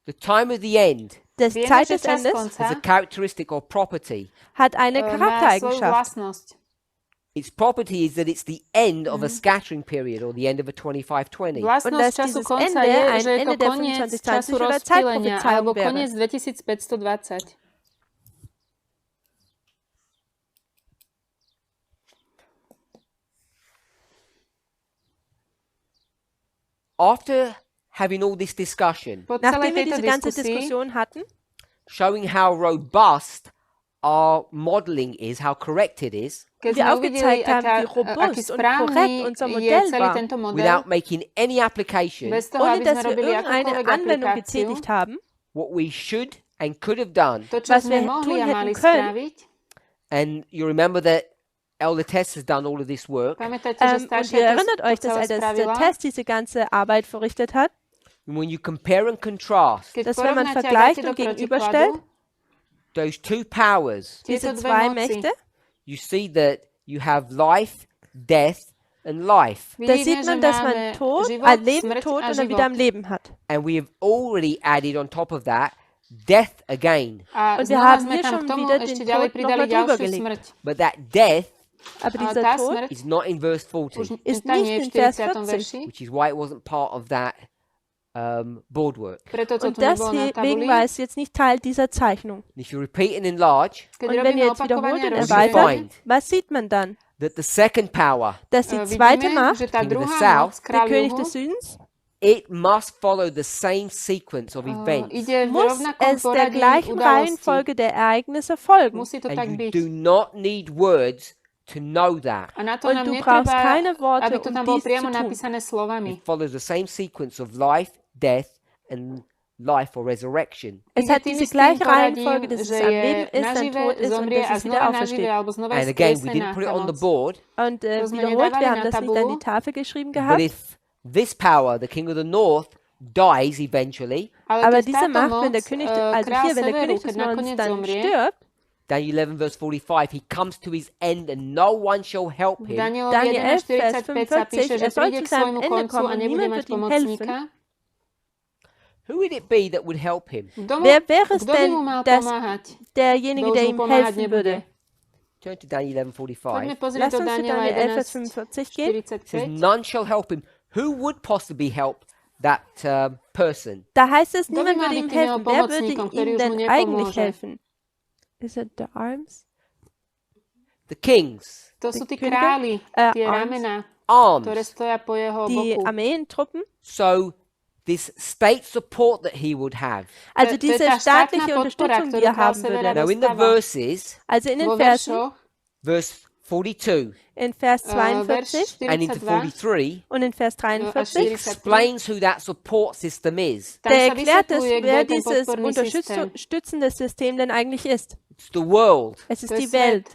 the time of the end dass vieme, Zeit že des čas Endes konca has a characteristic or property. hat eine má svoju Charaktereigenschaft. vlastnosť. Its property is that it's the end of a scattering period or the end of a 2520. Und Vlastnosť dass času dieses konca Ende je, ein že je to Ende der koniec 2520 času oder rozptýlenia Zeitprophezeiung alebo wäre. koniec 2520. After having all this discussion, Po celej Nachdem wir tejto diese ganze diskusii, Diskussion hatten, showing how robust our modeling is, how correct it is, keď wir sme uvideli, aufgezeigt haben, wie aký robust und správny korrekt unser je Modell celý war, tento model, without making any application, bez toho, ohne aby dass sme wir robili irgendeine akúkoľvek Anwendung aplikáciu, getätigt haben, what we should and could have done, to, čo was sme wir mohli tun a hätten mali können, spraviť. and you remember that Elder Tess has done all of this work, Pamätáte, že und staršia ihr to erinnert euch, dass celé der spravila? Test diese ganze Arbeit verrichtet hat, and when you compare and contrast Keď dass wenn man porovnáte a vergleicht dáte do und gegenüberstellt, protikladu those two powers, diese tieto dve zwei moci, Mächte, you see that you have life, death, and life. da vidíme, sieht že man, dass máme man Tod, život, Leben, smrť Tod a und dann wieder am život. Leben hat. And we have already added on top of that death again. A Und wir znova haben sme hier tam schon k tomu wieder ešte den ďalej Tod pridali noch mal drüber ďalšiu gelegt. smrť. But that death Aber A dieser tá Tod smrť is not in verse už 40, ist tá nie nicht je v in Vers 40. 40. verši, which is why it wasn't part of that boardwork. preto to und tu nebolo na tabuli. deswegen war es jetzt nicht Teil dieser Zeichnung. And if you repeat and enlarge, Keď Und wenn robíme ihr jetzt wiederholt opakovanie a und What do you erweitert, find? was sieht man dann? That the second power, Dass die zweite vidíme, Macht, že tá King of the druhá South, moc, der kráľ König juhu, des Südens, it must follow the same sequence of events. ide v muss rovnakom es der poradí gleichen udalostí. Reihenfolge der Ereignisse folgen. Musí to tak And you byť. do not need words to know that. A na to Und nám du netreba, brauchst keine Worte, aby to um tam bolo dies priamo zu tun. napísané slovami. It follows the same sequence of life, death, and life or resurrection. Es Ide hat tým diese istým gleiche poradím, Reihenfolge, dass es že am je Leben ist, dann nažive, tot ist und zomrie dass a es wieder znova nažive, aufersteht. alebo znova je And again, we skriesená didn't put it tá on the moc. board, Und To sme wiederholt, nedávali wir haben na das nicht Tabulu, an die Tafel geschrieben but gehabt. if this power, the king of the north, dies eventually, Aber keď diese táto Macht, wenn moc, der König, kráľ also hier, wenn der severu, König keď des Nordens nakoniec dann zomrie, stirbt, Daniel 11 verse 45, he comes to his end and no one shall help v him. Danielovi Daniel 11, 11.45 sa píše, že soll príde zu k seinem svojmu Ende koncu a kommen, nebude niemand mať wird ihm pomocníka. Who would it be that would help him? wer wäre es Kto by denn, mu mal dass pomáhať? derjenige, Kto už der mu ihm pomáhať helfen nebude? würde? Turn to Daniel Poďme 11:45. pozrieť Lass do uns zu Daniela Daniel 11, Vers 45 gehen. 'Says 11.45. none shall help him. Who would possibly help that person? Da heißt es, Kto by niemand mal würde byť ihm tým jeho helfen. Wer würde pomocníkom, ktorý ihm už mu denn eigentlich nepomôže? helfen? Is it the arms? The kings, To sú tí Könige? králi, tie arms. ramená, ktoré arms. stoja po jeho Die boku. Armeentruppen? So this state support that he would have. Also To je diese tá štátna staatliche podpora, Unterstützung, ktorú die er kráľ haben Severa würde. Now in the dostáva. verses, Also in den Vo Versen, veršoch verse 42 in Vers verš 42 and into 42 43 und in Vers až 43, 43. explains who that support system is. Tam der sa erklärt es, vysvetľuje, kto wer je ten dieses podporný systém. unterstützende System denn eigentlich ist. It's the world. Es ist To je die svet. Welt.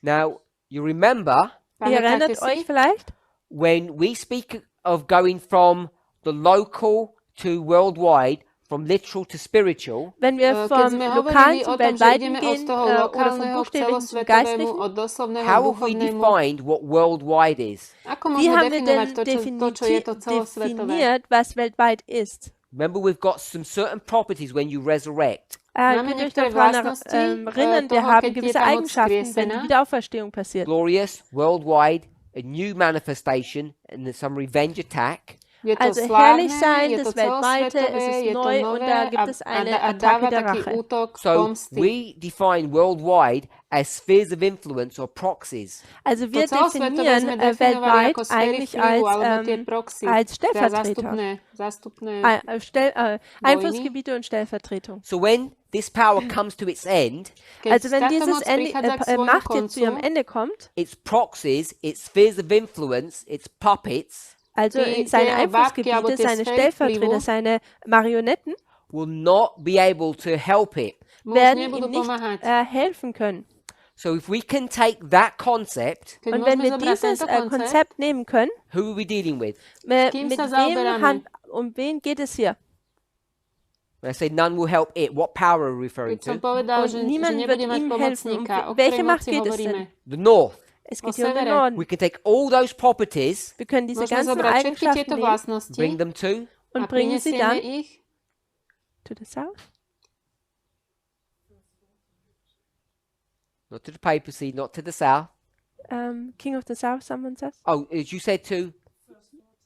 Now, you remember Ihr erinnert Pamätáte euch si, vielleicht, when we speak of going from the local to worldwide, from literal to spiritual, wenn wir keď vom sme Lokalen hovorili zum o tom, že Weltweiten ideme od gehen toho oder vom lokálneho k Buchstäblichen zum celosvetovému, Geistlichen, od doslovného k how have we duchovnému, defined what worldwide is? ako wie môžeme haben wir definovať denn to, čo je to celosvetové? definiert, was weltweit ist? Remember, we've got some certain properties when you resurrect. Máme Könnt ihr euch niektoré noch daran vlastnosti erinnern, wir toho, haben keď je gewisse tá moc Eigenschaften, wenn die skriesená. Wiederauferstehung passiert. Glorious, worldwide, a new manifestation, and then some revenge attack. Je to Also slávne, herrlich sein, je to das Weltweite, es celosvetové, ist je to neu und nové da gibt es eine a Attacke dáva der taký Rache. útok So pomsty. we define worldwide as spheres of influence or proxies. Also wir To celosvetové definieren sme definovali weltweit ako sféry eigentlich vplyvu alebo tie als, proxy, als teda Stellvertreter. zástupné Einflussgebiete und Stellvertretung. So when this power comes to its end, Keď Also wenn táto dieses moc prichádza k svojmu Macht jetzt zu ihrem koncu, Ende kommt, its proxies, its spheres of influence, its puppets also Die- in seine die Babki, aber Einflussgebiete, die seine Sphäre Stellvertreter, vplyvu, seine Marionetten, will not be able to help it. mu už werden nebudú ihm nicht pomáhať. helfen können. So if we can take that concept, Keď Und wenn môžeme wir zobrať dieses tento koncept, Konzept nehmen können, who are we dealing with? kým mit sa wem zaoberáme? um wen geht es hier? When I say none will help it, what power are we referring Keď som to? povedal, Und že niemand nebude wird mať ihm helfen. pomocníka, o Welche ktorej Macht moci geht es hovoríme? The north. Es O geht hier um den severe. Norden. We can take all those properties, Wir können diese Môžeme ganzen zobrať všetky tieto Eigenschaften nehmen vlastnosti bring them to und a bringen sie prinesieme dann ich to the south. not to the papacy, not to the south. King of the South, someone says. Oh, as you said to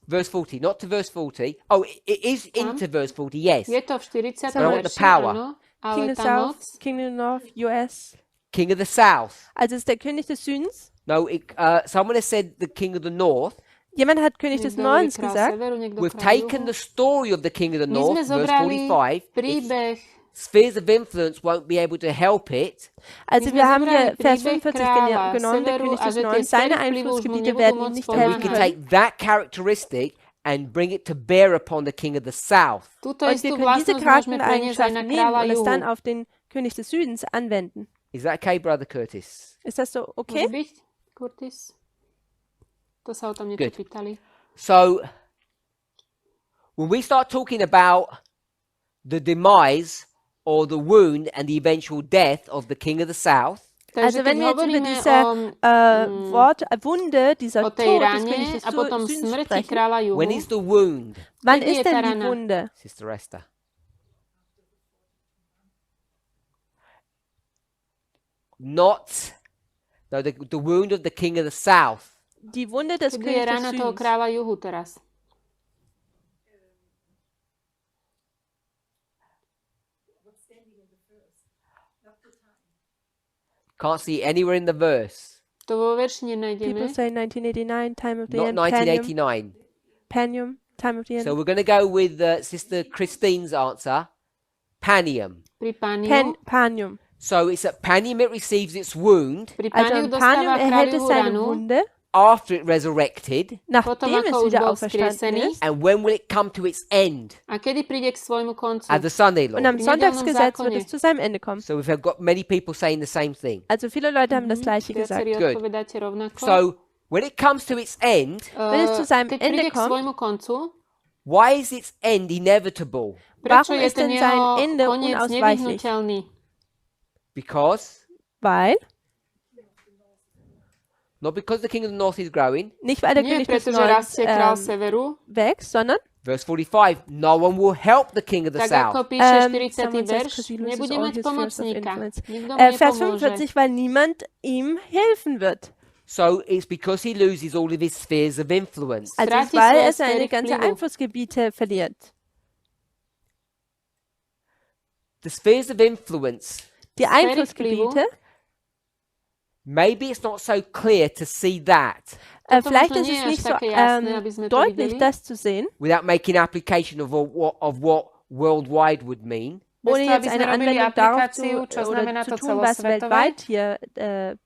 verse 40, not to verse 40. Oh, it is into verse 40, yes. Je to v 40. But I want the verši, power. áno, King ale of the tá South, moc, King of the North, US. King of the south. Also es ist der König des Südens. No, someone has said the king of the north. Jemand hat König des niekto hovorí Nordens král gesagt. severu, niekto We've král taken juhu. the story of the king of the My sme north, verse zobrali 45. Its príbeh, spheres of influence won't be able to help it. Also My sme wir haben hier zobrali Vers príbeh 45 kráľa genommen, der severu König a des že tie Nordens. Seine sféry vplyvu už mu Einflussgebiete nebudú werden ihm môcť nicht And we helfen can pomáhať. take that characteristic and bring it to bear upon the king of the south. Túto Und wir istú können diese vlastnosť môžeme preniesť aj Charaktereigenschaften na nehmen kráľa und es dann juhu. auf den König des Südens anwenden. Is that okay, Brother Curtis? Ist das so Môže okay? byť, Curtis? To sa o tom niečo Good. pýtali. So, when we start talking about the demise or the wound and the eventual death of the king of the south, Also Takže wenn keď wir jetzt über hovoríme diese o Wunde, dieser tej Tod des Königs rane des a potom Südens smrti sprechen, kráľa juhu, when is the wound, wann Kedy je ist tá denn die rana? Wunde? Sister Esther? The wound of the king of the south. Die Wunde des kedy je Königs des rana toho Südens. kráľa juhu teraz. Can't see anywhere in the verse. To vo verši nenájdeme. People say 1989, time of the Not end, 1989. Panium, time of the end. So we're going to go with Sister Christine's answer, Panium. Pri Pániu. Panium. So it's at Panium it receives its wound Pri Also Pániu im Panium dostáva kráľ erhält es juhu seine ranu. Wunde, after it resurrected. Potom nachdem es ako už wieder bol auferstanden vzkriesený. ist. And when will it come to its end? A kedy príde k svojmu koncu? At the Sunday law. Und am Im nedelnom Sonntagsgesetz wird zákone. es zu seinem Ende kommen. So we've got many people saying the same thing. Also viele Leute haben das Gleiche gesagt. Viacerí Good. odpovedáte rovnako. So when it comes to its end, Wenn es zu seinem keď Ende príde k kommt, svojmu koncu, why is its end inevitable? prečo Warum je ist ten denn sein jeho Ende koniec unausweichlich? nevyhnutelný? Because, Weil, not because the king of the north is growing. nicht weil der Nie König des preto, že Nordens rastie kráľ severu, wächst, sondern Verse 45, no one will help the king of the tak south. ako píše 40. someone says, verš, 'cause he loses nebude all mať his spheres of pomocníka. influence. Nikto mu Vers nepomôže. 45, weil niemand ihm helfen wird. So it's because he loses all of his spheres of influence. Also es, Stráti weil svoje er seine sféry ganze vplyvu. Einflussgebiete verliert. The spheres of influence, Die Sphäre Einflussgebiete, maybe it's not so clear to see that Toto vielleicht možno ist nie es je až nicht so také jasné, aby sme to deutlich, videli. das zu sehen, without making application of what worldwide would mean. ohne toho, aby jetzt sme eine robili Anwendung darauf aplikáciu, čo znamená oder to zu tun, was celosvetové. weltweit hier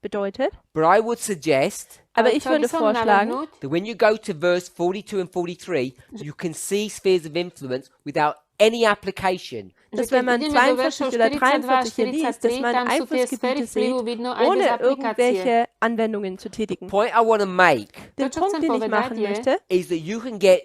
bedeutet. But I would suggest Aber Ale ich chcel by würde som vorschlagen, navrhnúť, that when you go to verse 42 and 43, you can see spheres of influence without any application. dass že wenn keď man ideme do veršov 42 oder 42 a 43 hier liest, dass 43, man tam sú tie sféry Einflussgebiete vplyvu sieht, vidno aj bez ohne aplikácie. irgendwelche Anwendungen zu tätigen. Point I want to make Den čo Punkt, chcem den ich povedať, machen je, möchte, is that you can get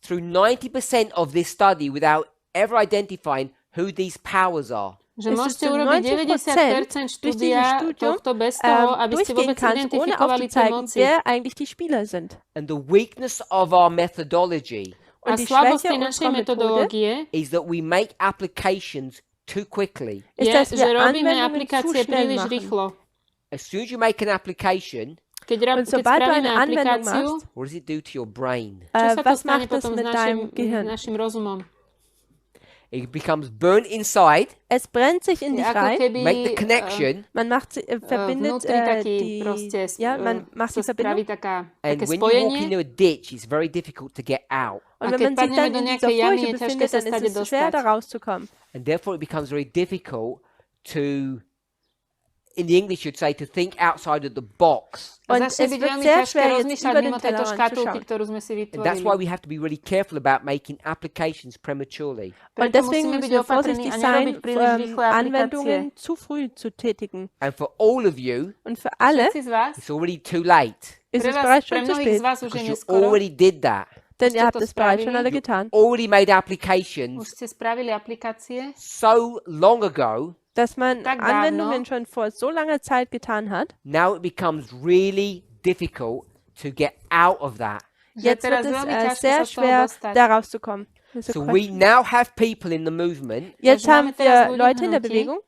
through 90% of this study without ever identifying who these powers are. že Es môžete ist zu urobiť 90% 90% durch dieses štúdia Studium tohto bez toho, aby ste durchgehen vôbec kannst, ohne identifikovali tie aufzuzeigen, moci. wer eigentlich die Spieler sind. And the weakness of our methodology A Und die slabosť Schwäche našej unserer Methode metodológie is that we make applications too quickly. ist, je, dass že wir robíme Anwendungen zu aplikácie schnell príliš machen. rýchlo. As soon as you make an application, Und Keď sobald du spravíme eine Anwendung aplikáciu, machst, what does it do to your brain? čo sa to was stane macht das potom s mit deinem našim, Gehirn? našim rozumom? It becomes burnt inside, Es brennt sich in Je dich ako rein, keby make the connection, man macht, verbindet vnútri taký die, proste ja, man macht die sa spraví Verbindung. and také when you walk spojenie. into a ditch, it's very difficult to get out. Und A wenn man keď sich padneme dann do in dieser nejakej jamy, Furche je ťažké befindet, sa dann stade ist es schwer, dostať. da rauszukommen. And therefore it becomes very difficult to, in the English you'd say, to think outside of the box. A Und začne es byť wird veľmi sehr ťažké schwer, jetzt rozmýšľať über mimo den tejto Tellerrand zu škatulky, schauen. ktorú sme si And that's why vytvorili. we have to be really careful about making applications prematurely. Und Preto deswegen musíme müssen byť wir opatrní vorsichtig a sein, nerobiť príliš rýchle aplikácie. Anwendungen zu früh zu tätigen. And for all of you, Und für alle Všetci z vás, it's already too late ist pre es vás, bereits pre schon zu mnohých spät, z vás už je because you neskoro, already did that. denn Hast ihr du habt das es bereits schon spravili? alle getan, Already made už applications ste spravili aplikácie, so long ago, dass man Tak dávno. Anwendungen schon vor so langer Zeit getan hat. now it becomes really difficult to get out of that. že Jetzt teraz wird es veľmi ťažké sehr sa z toho schwer, dostať. da rauszukommen. Das ist So eine we Question. now have people in the movement Jetzt Also haben máme teraz wir ľudí v Leute in der hnutí, Bewegung,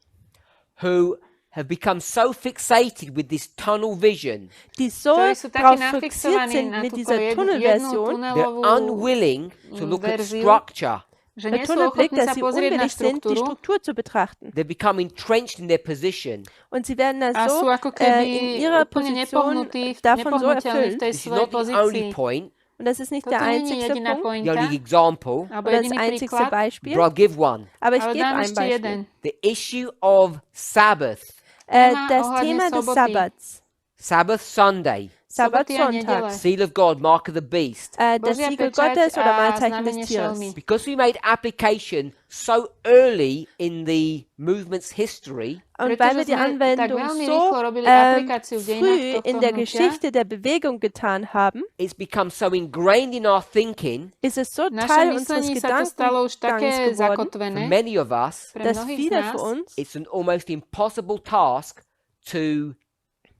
who have become so fixated with this tunnel vision, die so ktorí sú takí darauf fixiert nafixovaní sind na mit túto dieser jednu Tunnelversion, they're tunelovú unwilling to look at verziu, structure. že der nie sú Tunnelblick, ochotní dass sa sie pozrieť na unwillig sind, die štruktúru Struktur zu betrachten. They become entrenched in their position. Und sie werden da a so sú ako keby in ihrer úplne Position nepohnutí, davon so nepohnutelní v erfüllt. tej This is svojej not the only pozícii. point, Und das ist nicht Toto der nie je einzigste jediná Punkt the only pointa, example, alebo oder das jediný einzigste príklad, Beispiel, but I'll give one. aber ich ale gebe dám ein ešte jeden. Beispiel. The issue of Sabbath, Téma Das ohľadne Thema des soboty. Sabbats, Sabbath Sunday, Sabbat, Soboty a Sonntag, nedele. seal of God, mark of the beast. das Božia Siegel pečať Gottes oder a Malzeichen des znamenie Tieres. šelmy. Because we made application so early in the movement's history, Und weil wir Pretože die sme tak Anwendung veľmi so rýchlo robili aplikáciu v dejinách früh tohto in der hnutia, Geschichte der Bewegung getan haben, it's become so ingrained in our thinking ist es so v našom Teil unseres myslení sa to stalo už také Gedankengangs geworden, for zakotvené many of us. pre dass mnohých z viele nás, für uns It's an almost impossible task to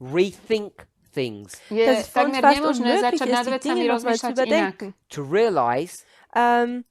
rethink things, je dass es für uns takmer fast nemožné unmöglich začať nad ist, die vecami Dinge nochmal zu rozmýšľať inak. überdenken. to realize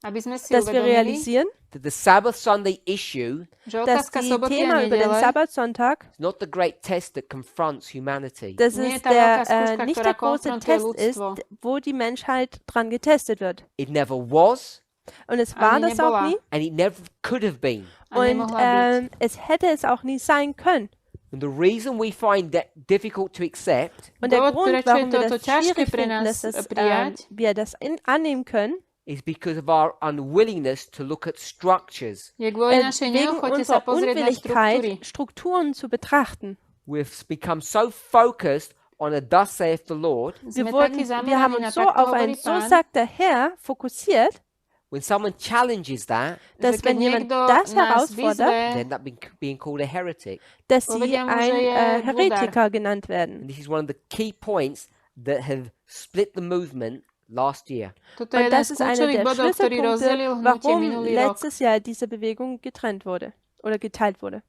Aby sme si Dass wir uvedomili, realisieren, that the Sabbath Sunday issue že dass otázka die soboty a Thema über den nedele Sabbatsonntag, is not the great test that confronts humanity. dass nie je es tá veľká skúška, nicht ktorá der große konfrontuje Test ist, ľudstvo. wo die Menschheit dran getestet wird. It never was, Und es war Ani das auch nebola. nie. and it never could have been. A Und nemohla byť. es hätte es auch nie sein können. And the reason we find that difficult to accept Und der Dôvod, Grund, prečo je warum wir toto das ťažké schwierig pre finden, nás dass das, prijať, wir das annehmen können, is because of our unwillingness to look at structures. je kvôli našej wegen neochote sa unserer pozrieť na štruktúry. Unwilligkeit, Strukturen zu betrachten. We've become so focused on a thus saith the Lord, Sme Wir takí haben zameraní na uns so takto auf hovorí ein So Pán, sagt der Herr fokussiert, when someone challenges that, dass že keď wenn jemand niekto das nás herausfordert, they vyzve, end up being called a heretic. dass sie Povedia mu, ein že je Heretiker genannt And werden. this is one of the key points that have split the movement last year. toto je Und jeden das z ist einer kľúčových der bodov, ktorý rozdelil Schlüsselpunkte, hnutie warum minulý rok. letztes Jahr diese Bewegung getrennt wurde oder geteilt wurde.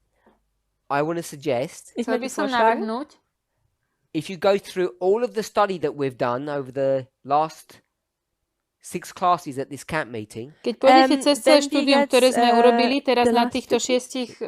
I want to suggest Ich Chcel würde by som vorschlagen, navrhnúť, if you go through all of the study that we've done over the last 6 classes at this camp meeting, keď pôjdete cez celé wenn wir štúdium, jetzt, ktoré sme urobili teraz the na last týchto 6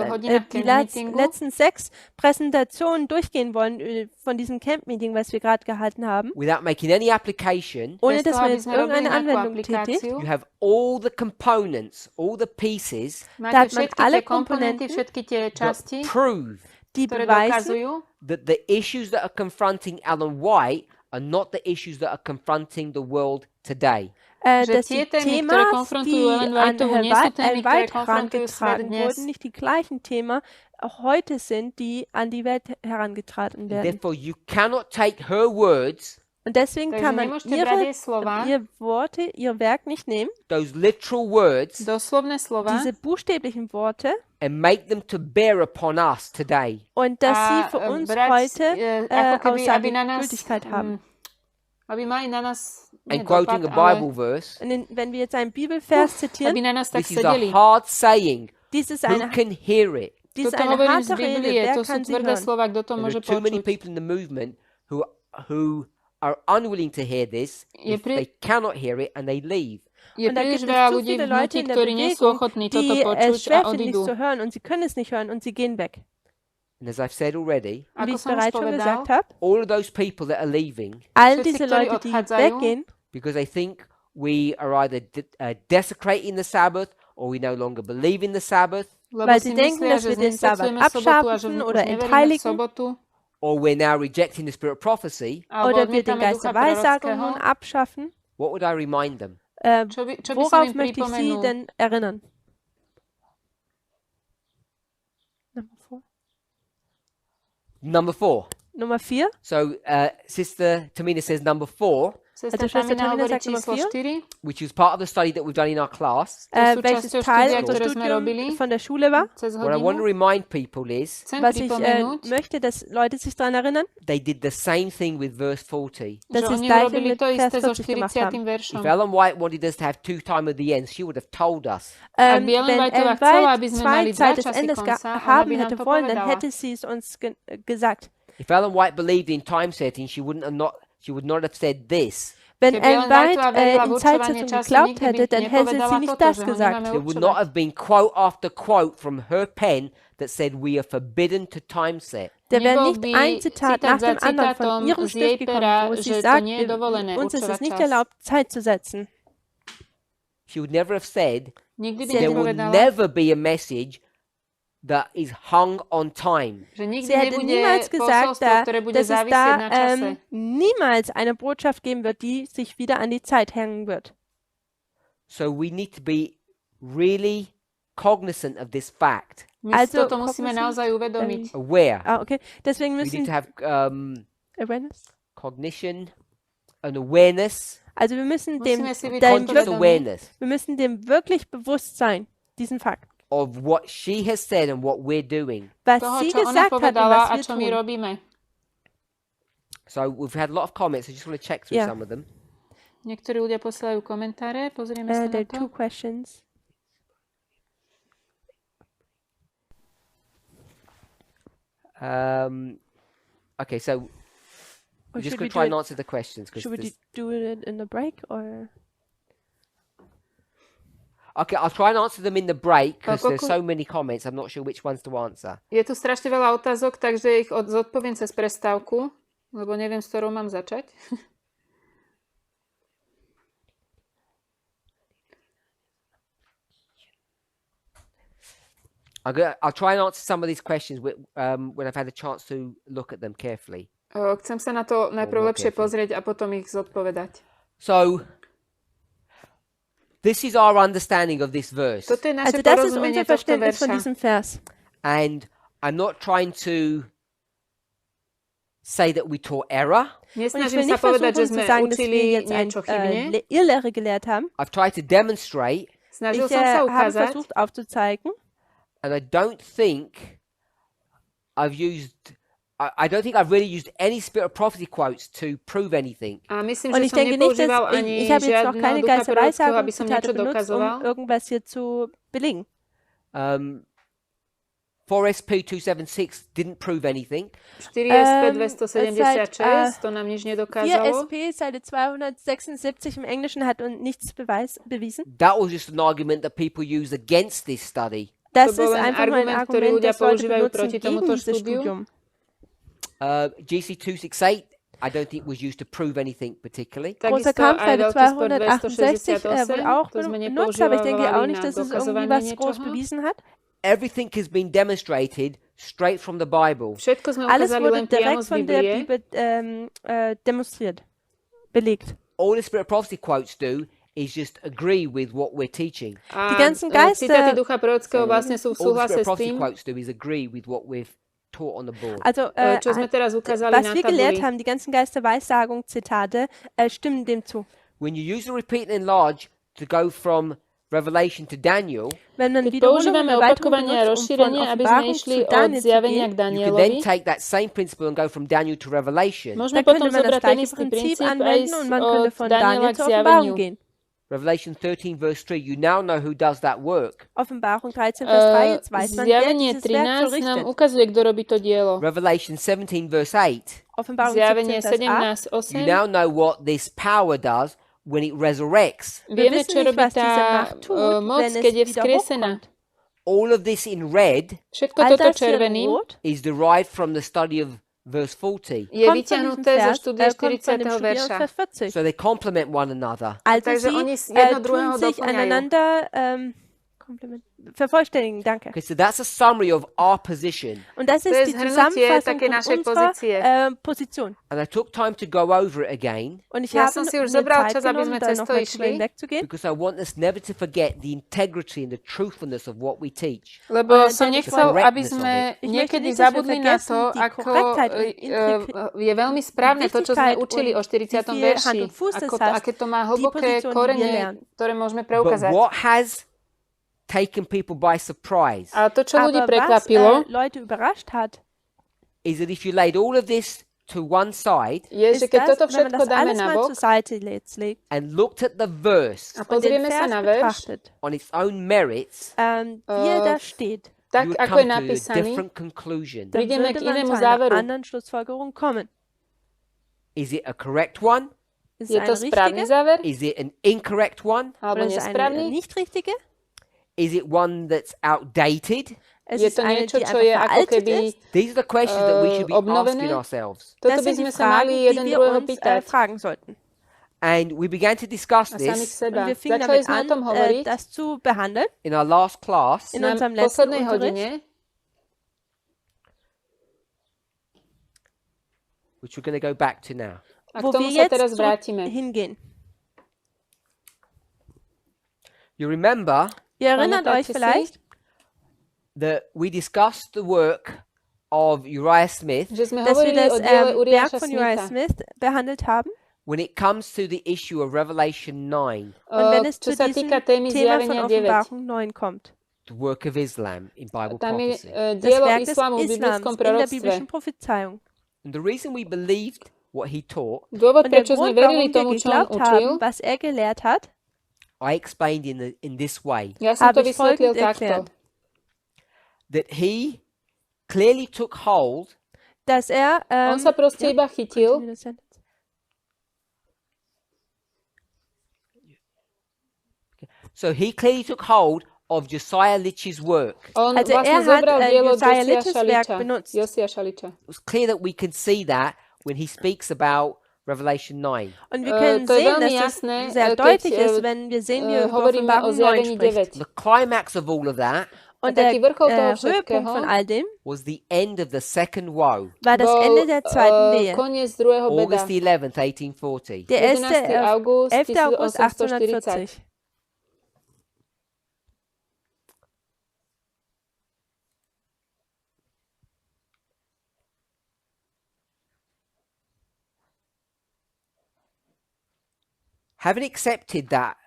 hodinách die camp meetingu, letzten 6 Präsentationen durchgehen wollen von diesem Camp-Meeting, was wir gerade gehalten haben, without making any application, ohne bez dass toho, man aby jetzt sme robili irgendeine nejakú Anwendung tätigt, aplikáciu, you have all the components, all the pieces Da máte hat man všetky alle tie komponenty, Komponenten, všetky tie časti, that prove die ktoré beweisen, dokazujú, that the issues that are confronting Ellen White are not the issues that are confronting the world today. dass tie die témy, ktoré Themas, konfrontujú die Ellen an Whiteovú, nie sú témy, ktoré Welt konfrontujú svet herangetragen dnes. wurden, nicht die gleichen Themen auch heute sind, die an die Welt herangetragen werden. Therefore, you cannot take her words, Und deswegen Takže kann man nemôžete brať jej slova, ihre Worte, ihr Werk nicht nehmen, those literal words, doslovné slova, diese buchstäblichen Worte, and make them to bear upon us today. und dass sie a für uns brať, heute ako keby, aby na nás, Aussagegültigkeit haben. aby mali na nás nie And quoting dopad, a Bible verse, Und wenn wir jetzt einen Bibelvers aby zitieren, na nás tak this is a sedeli. hard saying. dies ist Who eine, can hear it? dies ist Toto eine hovorím z harte Rede, Biblie, wer to sú kann sie tvrdé hören? slova, kto to There môže are too many počuť. people in the movement who are unwilling to hear this. Je If pri- they cannot hear it, and they leave. Je Und da príliš gibt es veľa zu ľudí viele v hnutí, Leute in der ktorí nie sú Bewegung, ochotní toto die es počuť a schwer finden, nichts odídu. zu hören und sie können es nicht hören und sie gehen weg. And as I've said already, Und wie Ako ich som už bereits schon povedal, gesagt habe, all of those people that are leaving all Všetci, diese ktorí Leute, die odchádzajú, weggehen, because they think we are either desecrating the Sabbath or we no longer believe in the Sabbath, lebo weil si sie denken, myslia, dass že wir den Sabbat znesvecujeme sobotu a že abschaffen už oder neveríme v entheiligen sobotu, or we're now rejecting the spirit of prophecy. alebo oder wir den odmietame Geist ducha der Weissagung prorockého. nun abschaffen. What would I remind them? Čo by som Worauf im möchte ich Sie pripomenul? denn erinnern? Number 4. Nummer 4. So Sister Tamina says number 4, Sestra Schwester Tamina Tamina hovorí sagt Nummer číslo 4. 4, which was part of the study that we've done in our class. To sú Welches časťou Teil štúdia, unseres ktoré sme robili Studiums von der Schule war. cez What I want to hodinu. remind people is Chcem Was ich pripomenúť, möchte, dass Leute sich daran erinnern, they did the same thing with verse 40. dass že sie das oni gleiche urobili mit to Vers isté so 40 gemacht 40. haben. veršom. If Ellen White wanted us to have two time of the end, she would have told us. Ak by Ellen Wenn Whiteová Ellen chcela, aby White sme mali zwei dva Zeit des časy Endes konca, ona haben by nám hätte to wollen, dann povedala. hätte sie es uns gesagt. If Ellen White believed in time setting, she would not have said this. Wenn Keby Ellen Ellen Whiteová White verila v in určovanie Zeitsetzung času, geglaubt nikdy by hätte, dann hätte nepovedala sie nicht toto, das že ho gesagt. nemáme There would not určovať. have been quote after quote from her pen that said we are forbidden to time set. Da wäre Nebol nicht by ein Zitat citát nach za dem anderen citátom von ihrem z jej Stift pera, gekommen, wo že sie to sagt, nie je dovolené uns ist es určovať nicht čas. erlaubt, Zeit zu setzen. She would never have said Nikdy by Sie there will nepovedala, never be a message that is hung on time. že nikdy Sie hätte nebude niemals gesagt, posolstvo, ktoré bude dass es závisieť na da čase. niemals eine Botschaft geben wird, die sich wieder an die Zeit hängen wird. So we need to be really cognizant of this fact, My si Also, toto musíme cognizant, naozaj uvedomiť. aware. Ah, okay. Deswegen We need müssen to have Awareness. cognition and awareness, Also wir müssen dem, Musíme si byť dein conscious uvedomiť, awareness wir müssen dem wirklich bewusst sein, diesen Fakt. of what she has said and what we're doing. Was toho, sie čo ona gesagt hat und povedala a was čo wir my tun. robíme. So we've had a lot of comments. I just want to check through Yeah. some of them. Niektorí ľudia posielajú komentáre, pozrieme sa There na are two to. questions. Okay, so Or we're just should going we to try do and it- answer the questions. Should we do it in the break or? Okay, I'll try and answer them in the break because Koľko- there's so many comments. I'm not sure which ones to answer. Je tu strašne veľa otázok, takže ich zodpoviem cez prestávku, lebo neviem, s ktorou mám začať. I'll try and answer some of these questions when I've had a chance to look at them carefully. Chcem sa na to najprv Dobre, lepšie perfect. pozrieť a potom ich zodpovedať. So, this is our understanding of this verse. Toto je naše Also das ist porozumenie unser tohto Verständnis von verša. diesem Vers. And I'm not trying to say that we taught error. Und ich Nesnažím will sa nicht povedať, že versuchen sme zu sagen, dass učili wir jetzt niečo chybne. Irrlehre gelehrt haben. I've tried to demonstrate, Snažil Ich som sa habe ukázať, versucht aufzuzeigen. and I don't think I've really used any spirit of prophecy quotes to prove anything. a myslím, Und že ich som denke nicht, dass nepoužíval ani ich habe jetzt noch žiadneho keine ducha prorockého, Geisterweissagung aby som niečo Zitate benutzt, dokazoval. um irgendwas hier zu belegen. 4SP 276 didn't prove anything. 4SP 276, to nám nič 4 nedokázalo. SP, Seite 276 im Englischen hat uns nichts bewiesen. That was just an argument that people use against this study. Das To bol ist len einfach nur ein argument, ktorý Argument, ľudia das Leute používajú benutzen proti gegen tomuto dieses štúdiu. Studium. GC 268 I don't think was used to prove anything particularly. Großer Takisto Kampf, aj Seite veľký sport 268 wurde auch 268, to sme benutzt, aber ich denke auch nepoužívali nicht, na dass es irgendwie dokazovanie was groß niečoho. bewiesen hat. Everything has been demonstrated straight from the Bible. Všetko sme Alles ukázali wurde len priamo direkt z von der Biblie. Bibel demonstriert, belegt. All the spirit of prophecy quotes do is just agree with what we're teaching. A Die ganzen Geister- citáty ducha prorockého vlastne sú v All the súhlase Spirit s prophecy tým, quotes do is agree with what we've taught on the board. Also, čo sme teraz ukázali was na wir gelehrt tabuli. haben, die ganzen Geisterweissagung, Zitate, stimmen dem zu. When you use the repeat and enlarge to go from Revelation to Daniel, Wenn man Keď Wiederholung používame und Erweiterung opakovanie a benutzt, um von rozšírenie, aby sme Offenbarung išli zu od Daniel zu zjavenia gehen, k you can then Danielovi, take that same principle and go from Daniel to Revelation. môžeme dann potom könnte man das zobrať ten gleiche istý Prinzip princíp aj anwenden und man könnte od von Daniela Daniel k zur Offenbarung zjaveniu. gehen. Revelation 13 verse 3, you now know who does that work. Offenbarung 13, Vers 3, jetzt weiß man, wer Zjavenie dieses Werk 13 nám verrichtet. ukazuje, kto robí to dielo. Revelation 17 verse 8, Offenbarung Zjavenie 17, Vers 8. 17, you 8. now know what this power does when it resurrects. Vieme, wissen čo nicht, robí was diese tá Macht tut, moc, wenn es keď je wieder vzkriesená. hochkommt. All of this in red Všetko All toto das hier in červeným Rot is derived from the study of verse 40. je kommt von diesem vyťahnuté zo Vers, štúdie kommt von dem 40. Studium verša. Vers 40. So they complement one another. Also Takže sie oni jedno druhého tun sich doplňajú. aneinander vervollständigen, danke. Okay, so that's a summary of our position. Und das To ist je die zhrnutie Zusammenfassung také von našej unserer pozície. Position. And I took time to go over it again Und ich Ja habe som si mir už zobral Zeit čas, aby genommen, sme da cez to nochmal drüber išli, hinwegzugehen. because I want us never to forget the integrity and the truthfulness of what we teach. Lebo Ale som ten nechcel, correctness aby of sme Ich möchte niekedy nicht, dass wir zabudli na vergessen, to, die ako Korrektheit und je veľmi správne to, čo sme Wichtigkeit učili o und 40. wie viel verši. Hand und Fuß es Ako to, hat, aké to má die hlboké Position, die wir korene, lernen. ktoré môžeme But preukázať. what has taken people by surprise A to, čo ľudí Aber was prekvapilo, Leute überrascht hat, is that if you laid all of this to one side je, že ist keď das, toto wenn man všetko das dáme alles na mal bok zur Seite legt and looked at the verse a und den pozrieme sa Vers na verš, betrachtet, on its own merits, wie er da steht, tak you would ako je come to a napísaný, different conclusion. dann prídeme würde k man inému zu einer záveru. anderen Schlussfolgerung kommen. Is it a correct one? Ist Je es to eine správny richtige záver, Is it an incorrect one? alebo oder ist es eine nesprávny? nicht richtige? Is it one that's outdated? Es Je ist to eine, niečo, die čo je einfach ako veraltet keby... ist. These are the questions that we should be obnovené. asking ourselves. Toto Das by sind sme die sa Fragen, mali die jeden wir druhého uns pýtať. fragen sollten. And we began to discuss A samých this seba. Und wir fingen Začali damit sme o an, tom hovoriť das zu behandeln in our last class. in na unserem letzten poslednej Unterricht. hodine, Which we're going to go back to now. a k wo tomu wir sa teraz jetzt vrátime. hingehen. You remember Ihr erinnert euch Pamätáte si? vielleicht, that we discussed the work of Uriah Smith Že sme dass wir hovorili das o diele Werk Uriáša von Uriah Smitha. Smith behandelt haben. when it comes to the issue of Revelation 9, Und wenn es Čo zu sa diesem týka témy Thema von zjavenia 9, Offenbarung 9 kommt. the work of Islam in Bible tam je prophecy. Das dielo Werk des islámu v Islams biblickom in der proroctve. biblischen Prophezeiung. And the reason we believed what he taught, Dôvod, Und der prečo sme Grund, verili warum wir tomu, čo on geglaubt učil, haben, was er gelehrt hat, I explained in this way, ja som habe to ich vysvetlil folgend takto. erklärt. that he clearly took hold dass er On sa proste iba chytil, continue the sentence. So he clearly took hold of Josiah Litch's work. on Also vlastne er hat, zobral dielo Josiah Josia Litches Werk Šaliča. benutzt. Josia Šaliča. It was clear that we could see that when he speaks about Revelation 9. Und wir können to je sehen, veľmi dass jasné, das sehr keď, deutlich ist, wenn wir sehen, wie er über hovoríme o Offenbarung 9 zjavení spricht. 9. The climax of all of that Und taký der vrchol toho Höhepunkt von všetkého all dem was the end of the second woe, war das Ende der zweiten Wehe. koniec druhého beda. August the 11th, 1840. Der 11. 11. August 11. August 1840. 1840. Having accepted that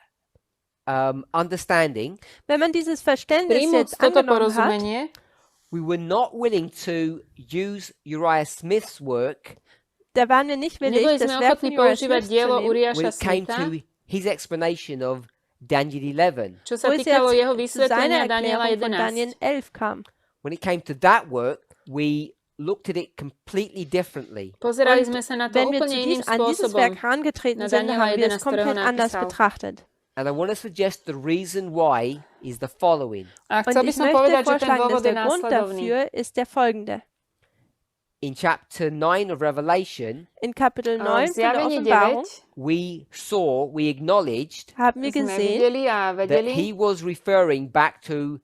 understanding, Wenn man dieses Verständnis Príjmuť jetzt toto angenommen hat, porozumenie, we were not willing to use Uriah Smith's work da waren wir nicht willig, neboli das sme Werk ochotní von Uriah používať Smith dielo zu nehmen, when Uriáša it came Smitha, to his explanation of Daniel 11. čo sa wo es týkalo jeho jetzt zu seiner vysvetlenia Daniela Erklärung von Daniel 11. 11 kam. When it came to that work, we looked at it completely differently. Pozerali Und sme sa na to Wenn wir úplne zu iným an dieses spôsobom. Werk herangetreten Na sind, Daniela haben wir es 11, ktorého komplett anders napísal. betrachtet. And I want to suggest the reason why is the following. A Und chcel by ich som möchte povedať, že ten vorschlagen, dass dôvod je der Grund následovný. dafür ist der folgende. In chapter 9 of Revelation, In Kapitel 9 V von der zjavení Offenbarung 9 we acknowledged haben wir sme gesehen, videli a that vedeli, he was referring back to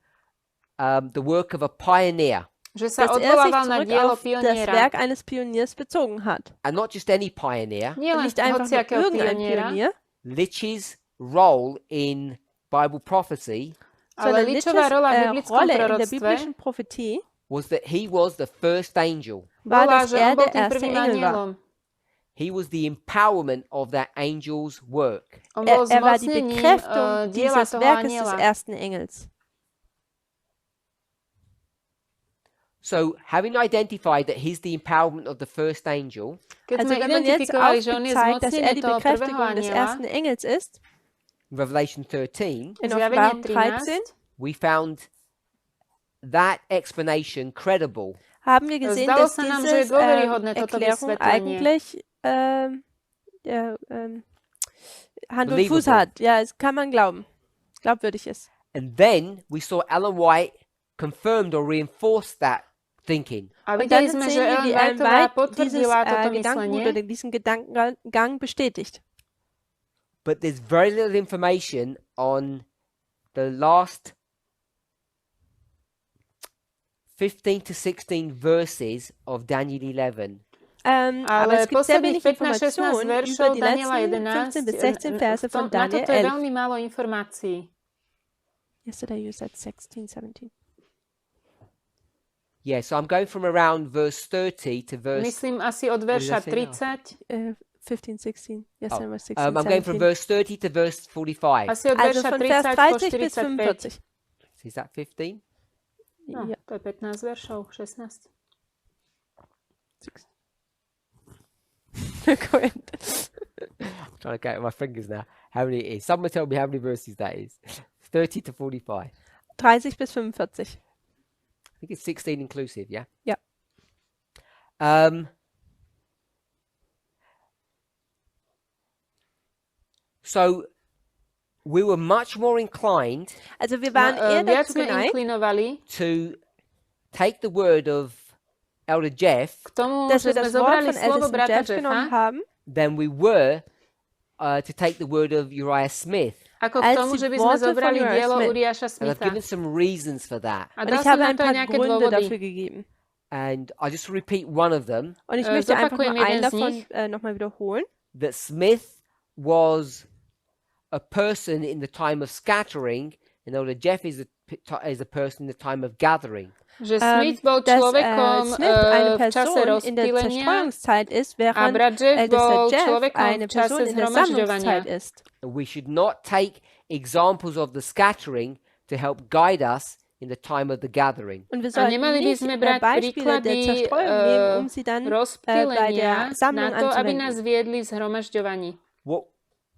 the work of a pioneer, že sa dass er sich odvolával na zurück dielo auf das pioniera. Werk eines Pioniers bezogen hat. and not just any pioneer, Nie len Nicht einfach nur hociakého irgendein pioniera, Pionier, Litch's role in Bible prophecy Ale Ličová rola v biblickom Rolle in der proroctve biblischen Prophetie was that he was the first angel. war, bola, dass že on bol der tým erste prvým Engel war. anielom. He was the empowerment of that angel's work. On bol Er war die zmocnením Bekräftung diela dieses toho Werkes des aniela. ersten Engels. So, having identified that he's the empowerment of the first angel, Keď Also sme wenn man jetzt identifikovali, že on je aufzeigt, dass er zmocnený die toho prvého Bekräftigung des aniela, ersten Engels ist, in Revelation 13, in Zjavenie Offenbarung 13, 13, we found that explanation credible. haben wir gesehen, Zdalo dass sa nám, že je diese dôveryhodné toto Erklärung vysvetlenie. eigentlich Hand und Fuß Believable. hat. Ja, das kann man glauben. Glaubwürdig ist. And then we saw Ellen White confirmed or reinforced that thinking. A Und dann videli sme, že sehen wir, Ellen wie Ellen Whiteová White dieses potvrdila toto Gedankengut myslenie, oder diesen Gedankengang bestätigt. But there's very little information on the last 15 to 16 verses of Daniel 11. Aber ale es gibt sehr posledných wenig 15-16 Informationen über veršov die Daniela letzten 11, 15 bis 16 Verse von na Daniel toto je 11. veľmi málo informácií. Yesterday you said 16, 17. Yeah, so I'm going from around verse 30 to verse... Myslím asi od did I verša say now? 30, 15, 16. Yesterday was 16, I'm going from 17. verse 30 to verse 45. asi od Also verša von Vers 30 po 30 bis 45. 45. Is that 15? No, Ja. to je 15 veršov, 16. Go ahead. I'm trying to count with my fingers now. How many it is? Someone tell me how many verses that is. 30 to 45. 30 bis 45. I think it's 16 inclusive, yeah? Yeah. So we were much more inclined Also wir waren eher Viac dazu sme geneigt, inklinovali to take the word of Elder Jeff k tomu, dass že wir sme das Wort zobrali von slovo Ellison brata Jeff genommen Jeffa, haben, than we were to take the word of Uriah Smith. ako k als tomu, die že by sme Worte von zobrali Uriah dielo Smith. Uriáša And I've Smitha. given some reasons for that. A und dal ich som habe na ein to aj paar nejaké Gründe dôvody. dafür gegeben. And I'll just repeat one of them, Und ich möchte einfach nur zopakujem jeden einen z davon nich. nochmal wiederholen. that Smith was a person in the time of scattering, and Elder Jeff is a person in the time of gathering. Že Smith bol dass človekom Smith eine v čase Person in der rozptýlenia Zerstreuungszeit ist, a während brat Jeff ältester bol Jeff človekom eine v čase Person in der zhromažďovania. Sammlungszeit ist. We should not take examples of the scattering to help guide us in the time of the gathering. Und wir A sollten nemali by nicht sme brať Beispiele der príklady Zerstreuung nehmen, sie dann bei rozptýlenia der Sammlung na to, aby nás anzuwenden. viedli v zhromažďovaní. What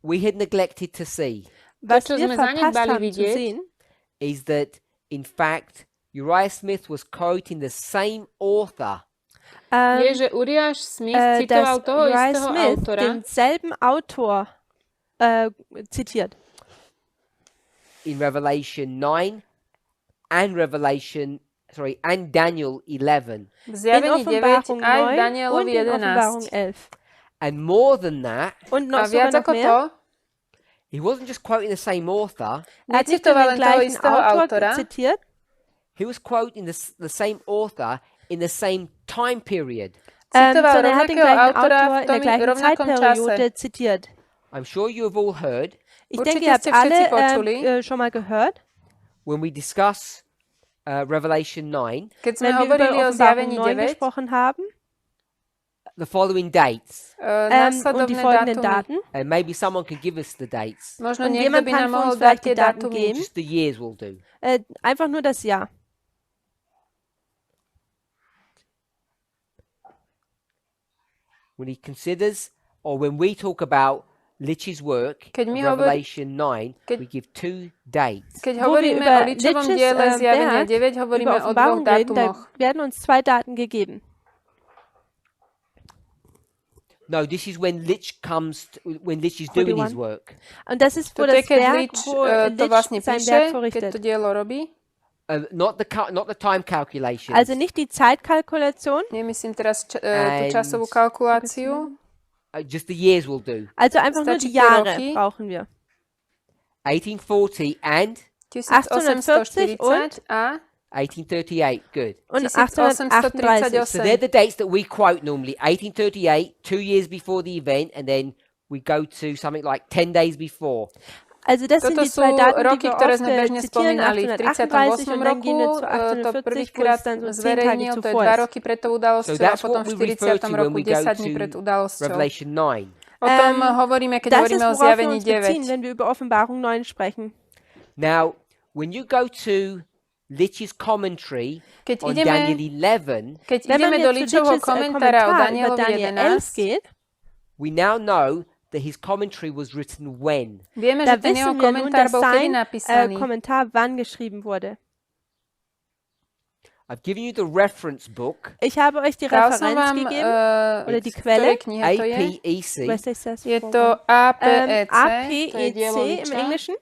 we had neglected to see Was čo wir sme verpasst zanedbali haben zu vidieť, sehen, is that, in fact, Uriah Smith was quoting the same author je, že Uriáš Smith citoval dass toho Uriah istého Smith autora, denselben Autor zitiert. in Revelation 9 and and Daniel 11. v In zjavení 9 Offenbarung aj v 9 und Danielovi in Offenbarung 11. 11. And more than that, Und A noch sogar viac noch ako mehr. to, he wasn't just quoting the same author, Er hat nicht nur necitoval den len toho gleichen istého Autor autora, zitiert, he was quoting the same author in the same time period. citoval sondern er hat den rovnakého gleichen autora Autor v in der tom gleichen rovnakom čase. Zeitperiode zitiert. I'm sure you have all heard Ich Určite denke, ihr habt ste všetci alle počuli, schon mal gehört, when we discuss Revelation 9, keď sme wenn wir über hovorili o Offenbarung zjavení 9 9, gesprochen haben the following dates. und die následovné folgenden dátumy. Daten. And maybe someone can give us the dates. Možno Und niekto jemand by kann nám für mohol uns dať vielleicht tie die Daten dátumy. geben. Just the years will do. Einfach nur das Jahr. When he considers, or when we talk about Lich's work, Keď my Revelation 9, keď- we give 2 dates. Keď Wo wir hovoríme über o Ličovom Liches, diele zjavenia Werk, 9, hovoríme über o dvoch Offenbarung reden, dátumoch. da werden uns 2 Daten gegeben. No, this is when Lich when Lich is doing his 41. work. Und das ist, wo Toto je, das keď Werk, Lič wo to Lich vlastne sein píše, Werk keď to verrichtet. dielo robí. Not the time calculation. Also nicht die Zeitkalkulation, Nemyslím teraz tú And- časovú kalkuláciu. Just the years will do. also einfach nur Stačí die tie Jahre roky. brauchen wir. 1840 and 1840 a 1838. Good. Und 1838. 1838. So they're the dates that we quote normally. 1838, 2 years before the event, and then we go to something like 10 days before. Also das sind Toto die sú zwei Daten, die roky, wir ktoré oft sme bežne zitieren, spomínali. V 838 38. und dann gehen wir roku zu to 840, wo prvýkrát es dann so 10 Tage zverejnil, to je zuvor 2 ist. roky pred tou So udalosťou a that's potom what v we refer 40. to when roku we go 10 dní pred to udalosťou. Revelation 9. O tom hovoríme, keď Das hovoríme ist, o worauf wir zjavení uns beziehen, 9. wenn wir über Offenbarung 9 sprechen. Now, when you go to Lich's commentary Keď on ideme, Daniel 11, keď Wenn ideme man do jetzt zu Ličovho Liches komentára o Kommentar über Danielovi Daniel 11 11, geht, we now know that his commentary was written when? vieme, da že ten jeho wissen wir nun, komentár dass bol kedy sein napísaný. Kommentar wann geschrieben wurde. I've given you the reference book, Ich habe euch die Dal som Referenz vám, gegeben, oder die v Quelle. ktorej knihe to je? APEC, Was ist das? Je to APEC, to je APEC dielo im Liča. Englischen.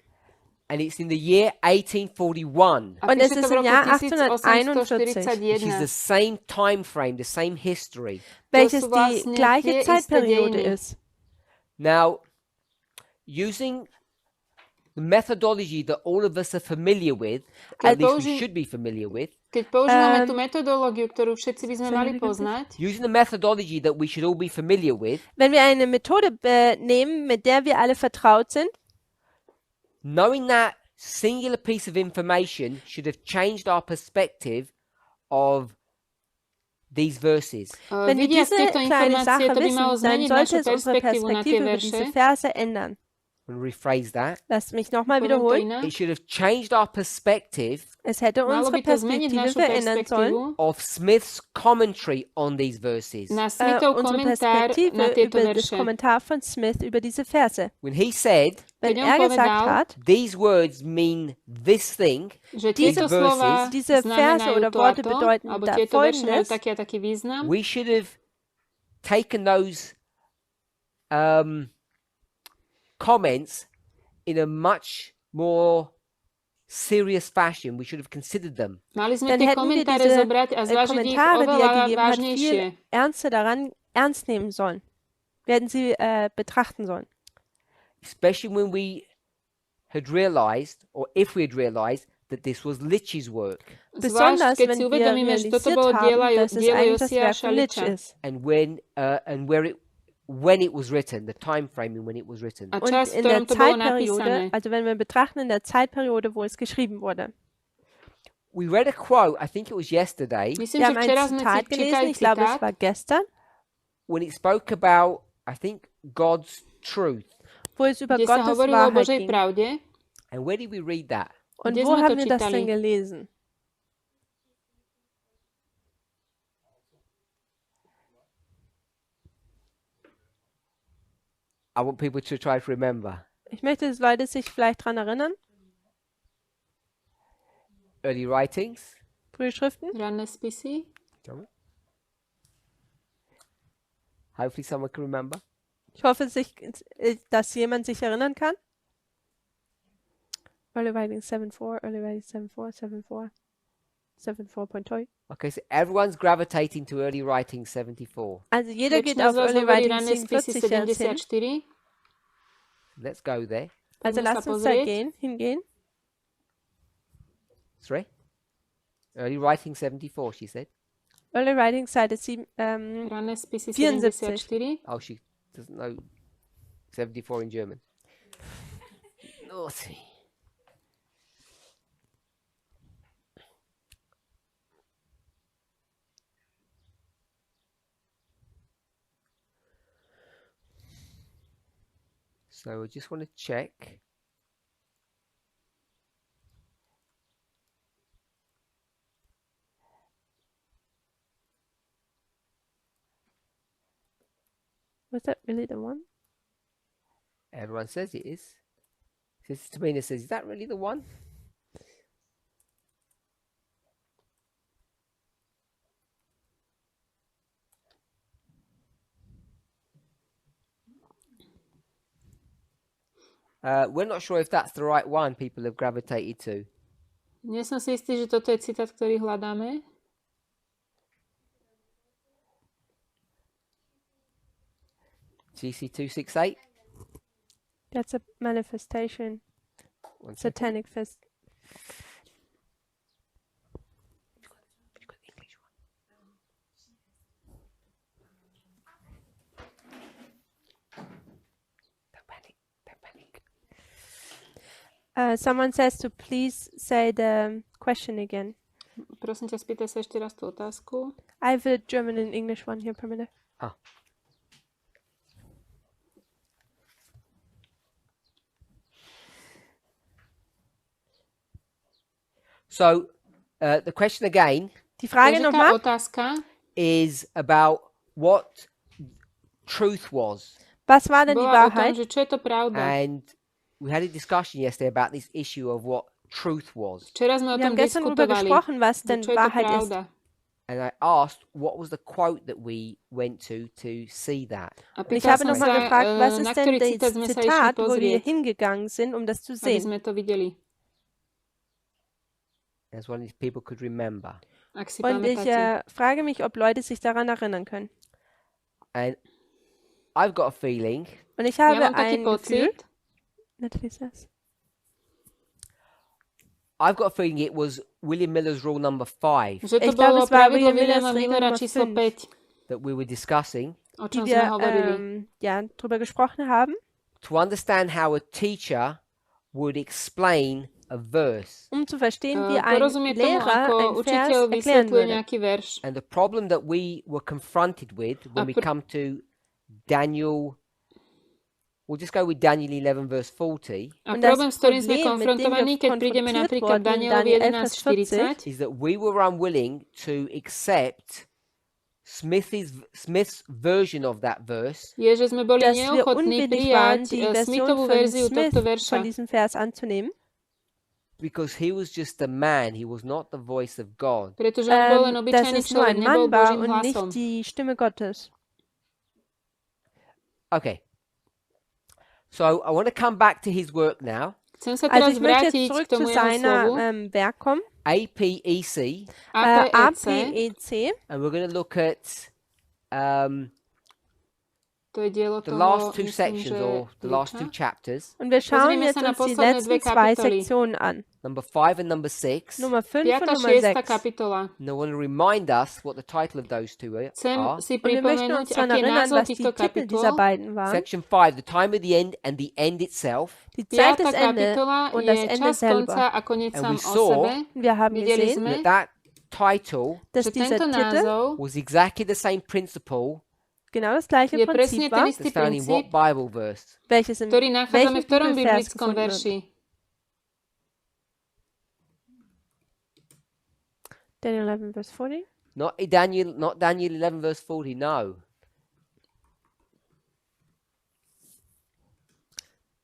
and it's in the year 1841, A Und es píše to ist v im roku Jahr 1841, which is the 1841. same time frame, the same history. welches sú die vlastne gleiche tie isté Zeitperiode dejiny. ist. Now, using the methodology that all of us are familiar with, or at least we should be familiar with, Keď používame tú metodológiu, ktorú všetci by sme mali Entschuldigung, poznať, using the methodology that we should all be familiar with, Wenn wir eine Methode nehmen, mit der wir alle vertraut sind, knowing that singular piece of information should have changed our perspective of these verses. wenn wir vidia z diese týchto kleine informácie, Sache to by malo wissen, dann zmeniť sollte našu es unsere perspektívu na tie Perspektive über diese verše. Verse ändern. And rephrase that. Lasst mich nochmal Poviem to wiederholen. inak. It should have changed our perspective Es hätte Malo unsere by to zmeniť Perspektive našu verändern sollen. perspektívu of Smith's commentary on these verses. na Smithov Unsere komentár Perspektive na tieto über das verše. Kommentar von Smith über diese Verse. When he said, Wenn Keď on er gesagt povedal, hat, these words mean this thing, že these tieto slova diese Verse znamenajú oder to a Worte to, bedeuten alebo da tieto verše majú Folgendes, taký a taký význam, we should have taken those comments in a much more serious fashion. We should have considered them. mali sme dann tie hätten wir komentáre diese zobrať a zvážiť ich Kommentare, die er oveľa gegeben hat, vážnejšie. viel ernster daran ernst nehmen sollen. Wir hätten sie betrachten sollen. Especially when we had realized, or if we had realized, that this was Lich's work. Zvlášť, Besonders, keď wenn si wir uvedomíme, že toto realisiert bolo dielo haben, dass es eigentlich das Werk Josiáša von Lich Liča. ist. And when it was written, the time frame when it was written. A Und čas, v in der ktorom to bolo Zeitperiode, napísané. also wenn wir betrachten in der Zeitperiode, wo es geschrieben wurde. We read a quote, I think it was yesterday, Myslím, Wir že haben včera ein sme Zitat čítali gelesen, ich glaube, es citát, war gestern, when it spoke about, I think, God's truth. wo es über kde sa Gottes hovorilo o Wahrheit Božej ging. pravde. And where did we read that? Und Kde wo sme haben to wir das čítali? denn gelesen? I want people to try to remember. Ich möchte, dass Leute sich vielleicht daran erinnern. Early writings. Frühschriften. Ranné spisy. Hopefully someone can remember. Ich hoffe, dass jemand sich erinnern kann. Early Writing 7.4, Early Writing 7.4, 7.4.2. Okay, so everyone's gravitating to early writing 74. Also jeder geht Väčšina auf z vás Early hovorí Writing ranné spisy 47 jetzt hin. 74. Let's go there. Also Poďme sa lasst uns da pozrieť. hingehen. Sorry? Early writing 74, she said. Early Writing Seite 7, Ranné spisy 74. 74. Oh, she doesn't know 74 in German. Naughty. So I just want to check. was that really the one? Everyone says it is. Sister Tamina says, is that really the one? We're not sure if that's the right one people have gravitated to. Nie som si istý, že toto je citát, ktorý hľadáme. GC 268. That's a manifestation. One second. Satanic fest. You've got the English one. Don't panic. Don't panic. Someone says to please say the question again. Prosím ťa, spýtaj sa ešte raz tú otázku. I have a German and English one here, Parminder. So, the question again Die Frage Takže tá nochmal. otázka, is about what truth was. Was war denn die bola o tom, Wahrheit? že čo je to pravda. And we had a discussion yesterday about this issue of what truth was. Včera sme o Wir tom haben gestern darüber diskutovali, gesprochen, was že denn čo je to Wahrheit ist. pravda. And I asked what was the quote that we went to see that. A Und ich pýtal habe som nochmal sa, gefragt, was na ist denn ktorý das citát sme sa išli Zitat, wo wir pozrieť, hingegangen sind, um das zu aby sehen? sme to videli. As one if people could remember. Ak si Und ich pamätáte. frage mich, ob Leute sich daran erinnern können. And I've got a feeling Und ich Ja habe mám taký ein Gefühl, pocit, natürlich das. I've got a feeling it was William Miller's rule number 5 že to Ich glaube, bolo es war pravidlo William Millers Williama Regel Millera Nummer číslo 5. 5, that we were discussing. o Die čom sme wir hovorili. ja, drüber gesprochen haben, To understand how a teacher would explain a verse. um zu verstehen, wie ein Porozumieť tomu, Lehrer ako einen učiteľ Vers erklären vysvetľuje würde. nejaký verš. And the problem that we were confronted with when we come to Daniel, we'll just go with Daniel 11 verse 40, A Und das problém, s ktorým sme Problem, mit dem konfrontovaní, wir keď prídeme konfrontiert napríklad wurden in Danielovi Daniel 11, Vers 11.40, is that we were unwilling to accept Smith's version of that verse je, že sme boli dass wir neochotní unwillig waren, prijať die Version Smithovú von verziu Smith tohto verša. von diesem Vers anzunehmen, because he was just a man, he was not the voice of God. Pretože on bol len dass obyčajný es nur človek, ein nebol Mann war Božím und hlasom. nicht die Stimme Gottes. Okay. So I want to come back to his work now. Chcem sa Also teraz ich möchte vrátiť jetzt k zurück tomu zu jeho slovu. seiner Werk kommen, APEC, APEC, APEC, and we're going to look at to je dielo the toho, last two myslím, sections že or the last two Luka. chapters, und wir schauen Pozrime jetzt sa na uns die posledné dve letzten zwei kapitoly. Sektionen an. number 5 and number 6. Nummer 5 und 5. Nummer 6. 6. kapitola. And I want to remind us what the title of those two are. Chcem si Und wir möchten uns pripomenúť, daran aký je erinnern, názov was die týchto Titel dieser kapitol. beiden waren. Section 5, the time of the end and the end itself. Die Zeit des 5. Ende kapitola und das je Ende čas konca selber. a koniec And sám we o saw sebe. Wir haben Videli gesehen, sme, That title dass že dieser tento Titel názov was exactly the same principle genau das gleiche je presne Prinzip ten war, istý that's found in what princíp, Bible verse? welches in ktorý nachádzame v ktorom welchem Bibelvers biblickom gefunden wird. verši. Daniel 11, Vers 40. Not Daniel 11 verse 40, no.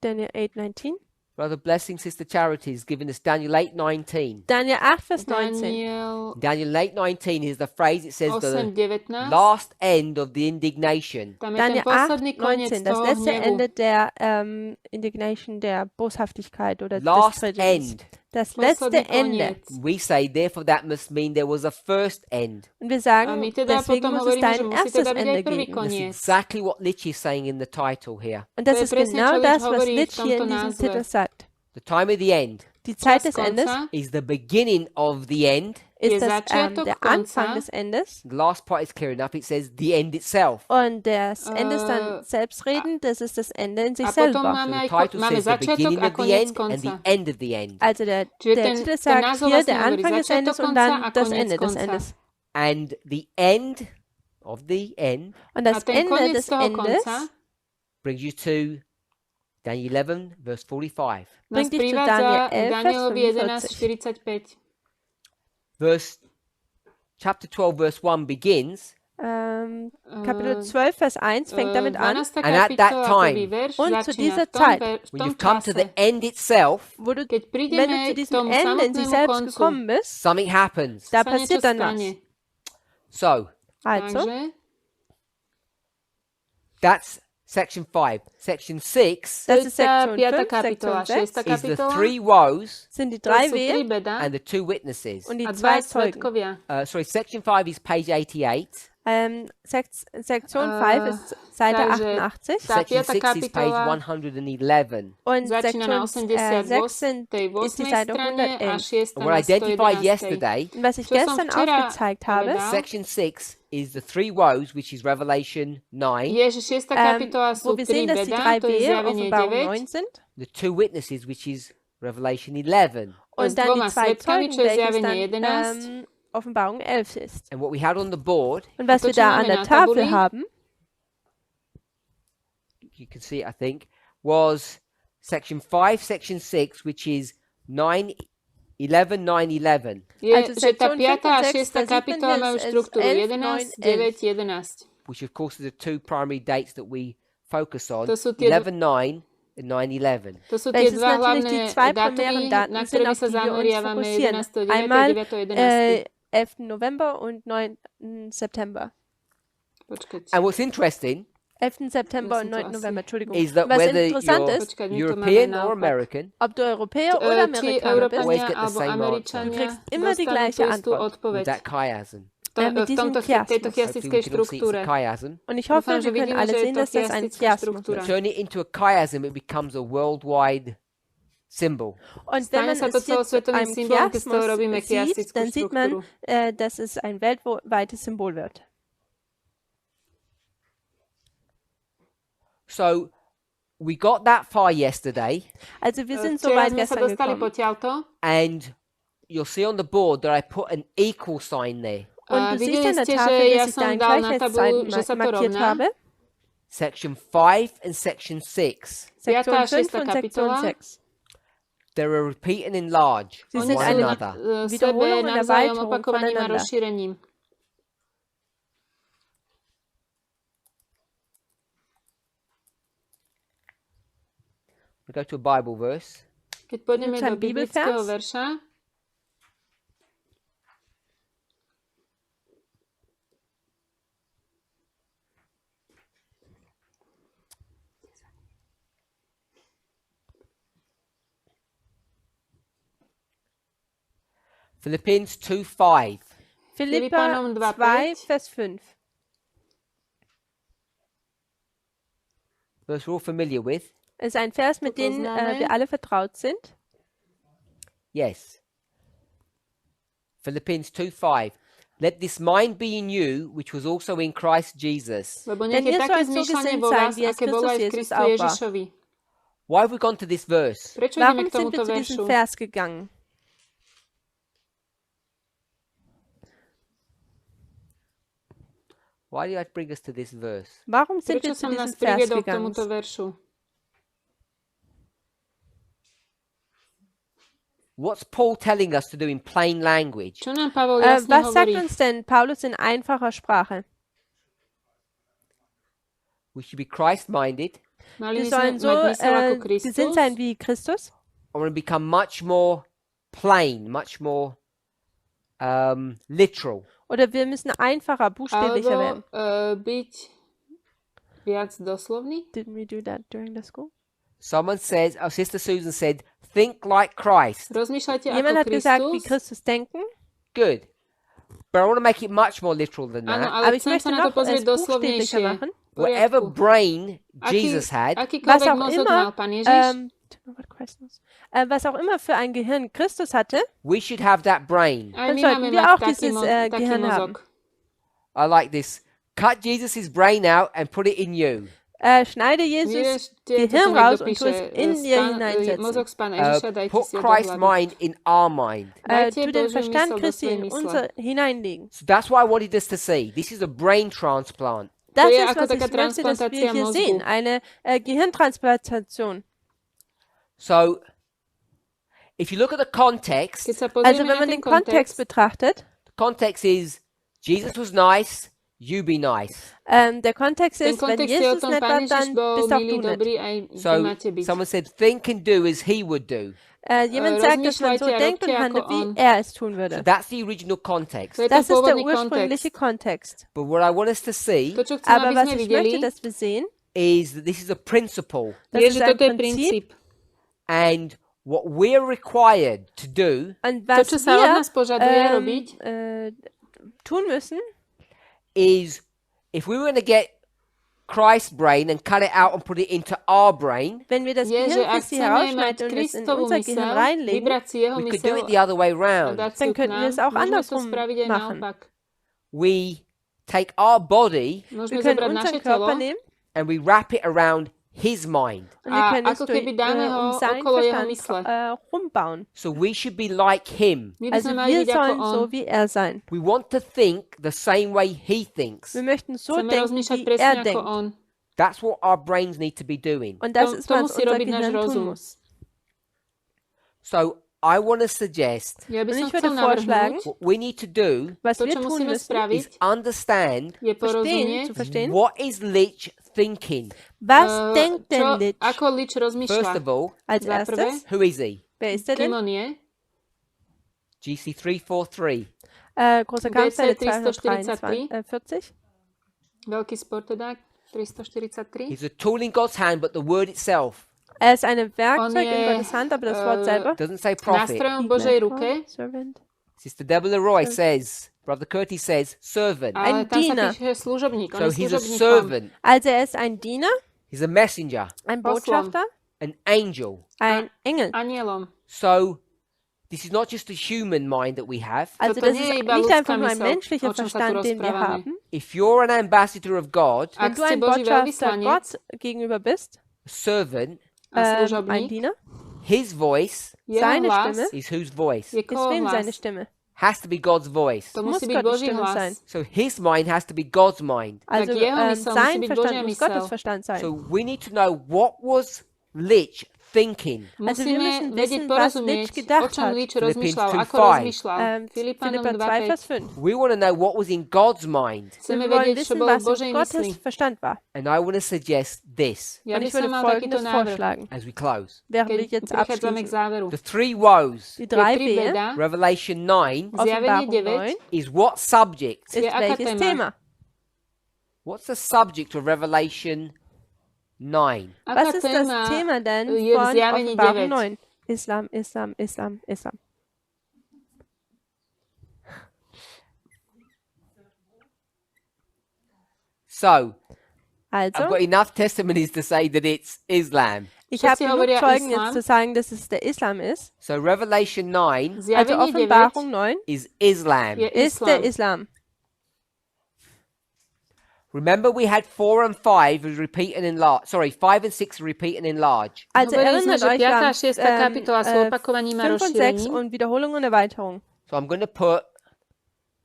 Daniel 8:19. Brother Blessing, Sister Charity is giving us Daniel 8:19. Daniel 8, Vers 19. Daniel Daniel 8:19 is the phrase, it says the 8.19. last end of the indignation. Tam je ten Daniel 8, posledný koniec 19. Das toho letzte hnevu. Ende der Indignation, der Boshaftigkeit oder des Last Friedens. end. Das Posledný letzte Ende. koniec. We say, therefore, that must mean there was a first end. Und wir A sagen, my teda deswegen potom muss es hovoríme, da že ein musí erstes teda byť aj Ende prvý geben. That's koniec. exactly what Lich is saying in the title here. Und das To je ist presne, genau čo das, Lich was hovorí v Litsch hier in tomto diesem názve. Titel sagt. The time of the end Die Zeit Čas des Endes konca is the beginning of the end. ist je das, začiatok der konca. Anfang des Endes. The last part is clear enough. It says the end itself. Und das Ende ist dann selbstredend, das ist das Ende in sich A potom selber. So máme, the aj title máme says the začiatok beginning a of the koniec end and the konca. end of the end. Also der Čiže Titel ten sagt názov hier vlastne der hovorí Anfang des začiatok Endes und konca a dann das koniec Ende des konca. Endes. And the end of the end Und A das ten Ende koniec des toho Endes konca brings you to Daniel 11, verse 45. nás bringt dich zu privádza Daniel 11, Danielovi Vers 11.45. Chapter 12, verse 1 begins, Kapitel 12, Vers 1 fängt damit an, 12. And at that kapitola, time, prvý verš, und zu začína dieser v tom, Zeit, v when tom you've come to the čase, end itself, wo du, keď wenn prídeme du zu k diesem tomu Ende in sich samotnému selbst koncu, gekommen bist, something happens. da sa niečo passiert dann was. stane. So, Also, Takže that's section 5. Section 6 das ist tá Sektion 5. 5, kapitola, Sektion 6, 6. is the kapitola, 3 woes sind die to drei sú tri Wehen beda and the 2 witnesses. und die a zwei dva Zeugen. svedkovia. Section 5 is page 88. Sektion 5 ist Seite takže 88 tá Section 5. 6 is page kapitola 111. und začína na Sektion 6 88. ist die Seite strane a 111. 6. And what I na 111. identified yesterday, Und was ich Čo som gestern včera aufgezeigt habe, povedal, section 6 is the 3 woes, which is Revelation 9. je, že 6. kapitola wo sú wir tri sehen, dass die beda, drei to je Wehen zjavenie Offenbarung 9, 9 sind The 2 witnesses, which is Revelation 11. Und S dann die dwoma zwei svedkami, Zeugen, čo je welches zjavenie dann 11. Offenbarung 11 ist. And what we had on the board, Und was to, wir čo da máme an der na Tafel tabuli, haben, you can see it, I think, was section 5, section 6, which is 9, 11, 9, 11. je, Also že tá Sektion 5. a 5 und 6. 6, da sieht man kapitola hier, majú es ist štruktúru 11, 11, 9, 9, 11. Which of course are the two primary dates that we focus on, To sú tie 11, 9 and 9, 11. To sú tie welches dva natürlich hlavné die zwei primären dátumy, Daten na sind, ktoré my auf sa die wir uns zameriavame fokussieren. 11.9. a Einmal 9.11. 11. November und 9. September. Počkať. And what's interesting 11. September Das und sind so 9. November, Entschuldigung. is that Was whether interessant you're ist, Počkaj, my to máme European or naopak. American, ob du Europäer oder Či Amerikaner bist, Always Európania get the alebo same Američania answer. Du kriegst immer die dostanú gleiche tú istú Antwort. with odpoveď. that chiasm. mit V diesem tejto Chiasmus. chiastickej Hopefully we can all see it's štruktúre. a chiasm. Und ich hoffe, Dúfam, že wir können vidíme, alle že je sehen, to dass das ein chiastická Chiasmus štruktúra. ist. Turn it into a chiasm, it becomes a worldwide symbol. Und wenn Stane man sa to es hier zu celosvetovým einem symbolom, keď z toho robíme Chiasmus sieht, chiastickú dann sieht man, štruktúru. dass es ein weltweites Symbol wird. So we got that far yesterday, Also wir sind so Včera weit sme sa gestern dostali gekommen. potiaľto and you'll see on the board that I put an equal sign there. Und a du siehst videli an der ste, že Tafel, ja dass ich da som ein dal na tabulu, Gleichheitszeichen že sa to markiert rovná. habe. Section 5 and section 6. Sektion 5 5. und Sektion Kapitola. 6. They're a repeat and enlarge Sie on sind one eine another. Sebe Wiederholung und navzájom Erweiterung opakovaním a voneinander. rozšírením. We go to a Bible verse. Keď pôjdeme Ten do biblického Bibelvers. verša, Philippians 2:5. Philippa Philippanom 2, 2,5. Vers 5. Verse we're all familiar with. Ist ein Vers, mit To dem poznáme. wir alle vertraut sind. Yes. Philippians 2:5. Let this mind be in you, which was also in Christ Jesus. lebo Denn nech je ihr také sollt so zmýšľanie gesinnt vo sein, vás, wie es aké bolo Christus aj v Jesus Kristu auch war. Ježišovi. Why have we gone to this verse? Prečo ideme Warum k sind tomuto wir zu diesem veršu? Vers gegangen? Why do you have to bring us to this verse? Warum sind Prečo wir zu som nás diesem Vers priviedol k gegangen? tomuto veršu? What's Paul telling us to do in plain language? Čo nám Pavol jasne Was sagt hovorí? uns denn Paulus in einfacher Sprache? We should be Christ-minded. Mali Wir by sme sollen so mať mysel ako gesinnt Kristus. sein wie Christus. I want to become much more plain, much more literal. Oder wir müssen einfacher, buchstäblicher werden. Alebo byť viac doslovný. Didn't we do that during the school? Someone says, oh, Sister Susan said, think like Christ. Rozmýšľajte Jemand ako hat gesagt, wie Kristus. Christus denken. Good. But I want to make it much more literal than Áno, that. ale Aber ich chcem möchte sa na to noch es pozrieť buchstäblicher doslovnejšie. machen. V Whatever poriadku. brain Jesus had, Was Akýkoľvek auch mozog immer, mal Pán Ježiš, was auch immer für ein Gehirn Christus hatte, we should have that brain. aj my dann sollten máme wir mať auch taký, dieses taký Gehirn mozog. I like this. Cut Jesus' brain out and put it in you. Schneide Jesus Vyrežte, Gehirn to raus niekto und tu es píše, in dir hineinsetzen. mozog z Pána Ježiša dajte Put si ho do Christ's hlavy. mind in our mind. Dajte Tu den Božiu Verstand mysel do Christi svojej in mysle. unser hineinlegen. So that's what I wanted us to see. This is a brain transplant. Das je ist, ako was taká ich möchte, dass wir transplantácia hier mozgu. sehen. Eine Gehirntransplantation. So if you look at the context, Keď sa Also pozrieme wenn na man ten den Kontext kontext, betrachtet, the context is Jesus was nice, you be nice. der Kontext ten ist, wenn kontext je o Jesus tom, nett Pán war, Ježiš dann bol bist auch milý, du nett. dobrý, aj vy So máte byť. someone said, think and do as he would do. Jemand sagt, dass man so rozmýšľajte a denkt robte und ako handelt, wie on. er es tun So würde. that's the original context. To je ten Das ist der pôvodný ursprüngliche kontext. Kontext. But what I want us to see To, čo chcem, Aber aby was sme ich videli, möchte, dass wir sehen, is that this is a principle. das je, ist že ein toto je Prinzip princíp. And what we're required to do und To, was čo sa od wir nás požaduje robiť, tun müssen, is if we were going to get Christ's brain and cut it out and put it into our brain, wenn wir das je, že Gehirn ak Christi chceme mať herausschneiden und es in Kristovú unser mysel, Gehirn reinlegen, vybrať si jeho we could do mysel it the other way a round. dať si Dann ju k könnten wir nám, es auch môžeme to andersrum spraviť aj machen. naopak. We take our body wir Môžeme können zobrať naše unseren Körper telo nehmen and we wrap it around his mind. Und wir A können es ako keby dáme ho seinen okolo jeho Verstand mysle. rumbauen. So we should be like him. My by Also sme mali wir byť ako sollen on. so wie er sein. We want to think the same way he thinks. Wir möchten so Chceme denken, rozmýšľať wie presne er ako denkt. on. That's what our brains need to be doing. Und das To- ist, to was musí unser robiť náš Gehirn tun rozum. muss. So I want to suggest Ja by Und som ich würde chcel vorschlagen, navrhnúť, what we need to do was to, wir čo tun musíme müssen, spraviť, is understand je zu porozumieť, verstehen, what is Lich thinking. was eh, denkt denn Lich? ako Lich rozmýšľa. First of all, Als Za prvé, erstes, who is he? wer ist er kým denn? on je? GC 343. Großer BC Kampfzeit 343. 240. Veľký spor teda, 343. He's a tool in God's hand, but the word itself Er ist ein Werkzeug On in je, Gottes Hand, aber das Wort selber. doesn't say prophet. Nástrojom v Božej ruke, Servant. Sister Deborah Leroy says, Brother Curtis says, servant. ale Ein tam sa Diener. píše služobník. On So je he's a služobníkom. servant. Also er ist ein Diener, He's a messenger, ein Poslom. Botschafter, an angel. ein Engel. Anielom. So this is not just a human mind that we have. Also Toto das nie ist je iba nicht ľudská einfach nur ein myseľ, menschlicher o čom sa tu Verstand, den wir rozprávame. haben. If you're an ambassador of God, Wenn Ak du ste ein Boží Botschafter veľvyslanec Gott gegenüber bist, a servant, a ein služobník, Diener, his voice jeho seine hlas Stimme is whose voice? je ist koho wem seine hlas. Stimme? Has to be God's voice. To Muss musí byť Gottes Boží Stimme sein. hlas. So his mind has to be God's mind. Also jeho mysel musí sein byť Verstand Božia muss mysel. Gottes Verstand sein. So we need to know what was Lich thinking. Also wir Musíme müssen vedieť wissen, was porozumieť, Lich gedacht o čom hat. Lich Philippians rozmýšľal, 2:5. ako rozmýšľal. Philippa Filipanom 2, Vers 2.5. 5. We want to know what was in God's mind. Chceme Wir wollen vedieť, čo wissen, bolo v was Božej in mysli. Gottes Verstand war. And I want to suggest this Ja by Und ich som würde mal takýto Folgendes návrh, vorschlagen, as we close. während wir keď jetzt prichádzame k abschließen. záveru. The three woes, Die Tie drei tri Wehe, beda Revelation 9, Zjavenie Offenbarung 9 9, is what subject? ist aká welches téma? Thema? What's the subject of Revelation 9? Aká Was ist das téma Thema denn je v von Zjavení Offenbarung 9? 9? Islam, Islam, Islam, Islam. So, I've Also, got enough testimonies to say that it's Islam. ich Všetci habe genug hovoria Zeugen Islam. jetzt zu sagen, dass es der Islam ist. So, Revelation 9 Also Zjavenie 9 Offenbarung 9 is Islam. je ist der Islam. Islam. Remember, we had 4 and 5 is repeat and enlarge. Sorry, 5 and 6 repeat and enlarge. Also Hovorili sme, erinnert že euch, 5. wir a haben 6. kapitola sú opakovaním a 5 und 6 rozšírením. und Wiederholung und Erweiterung. So, I'm going to put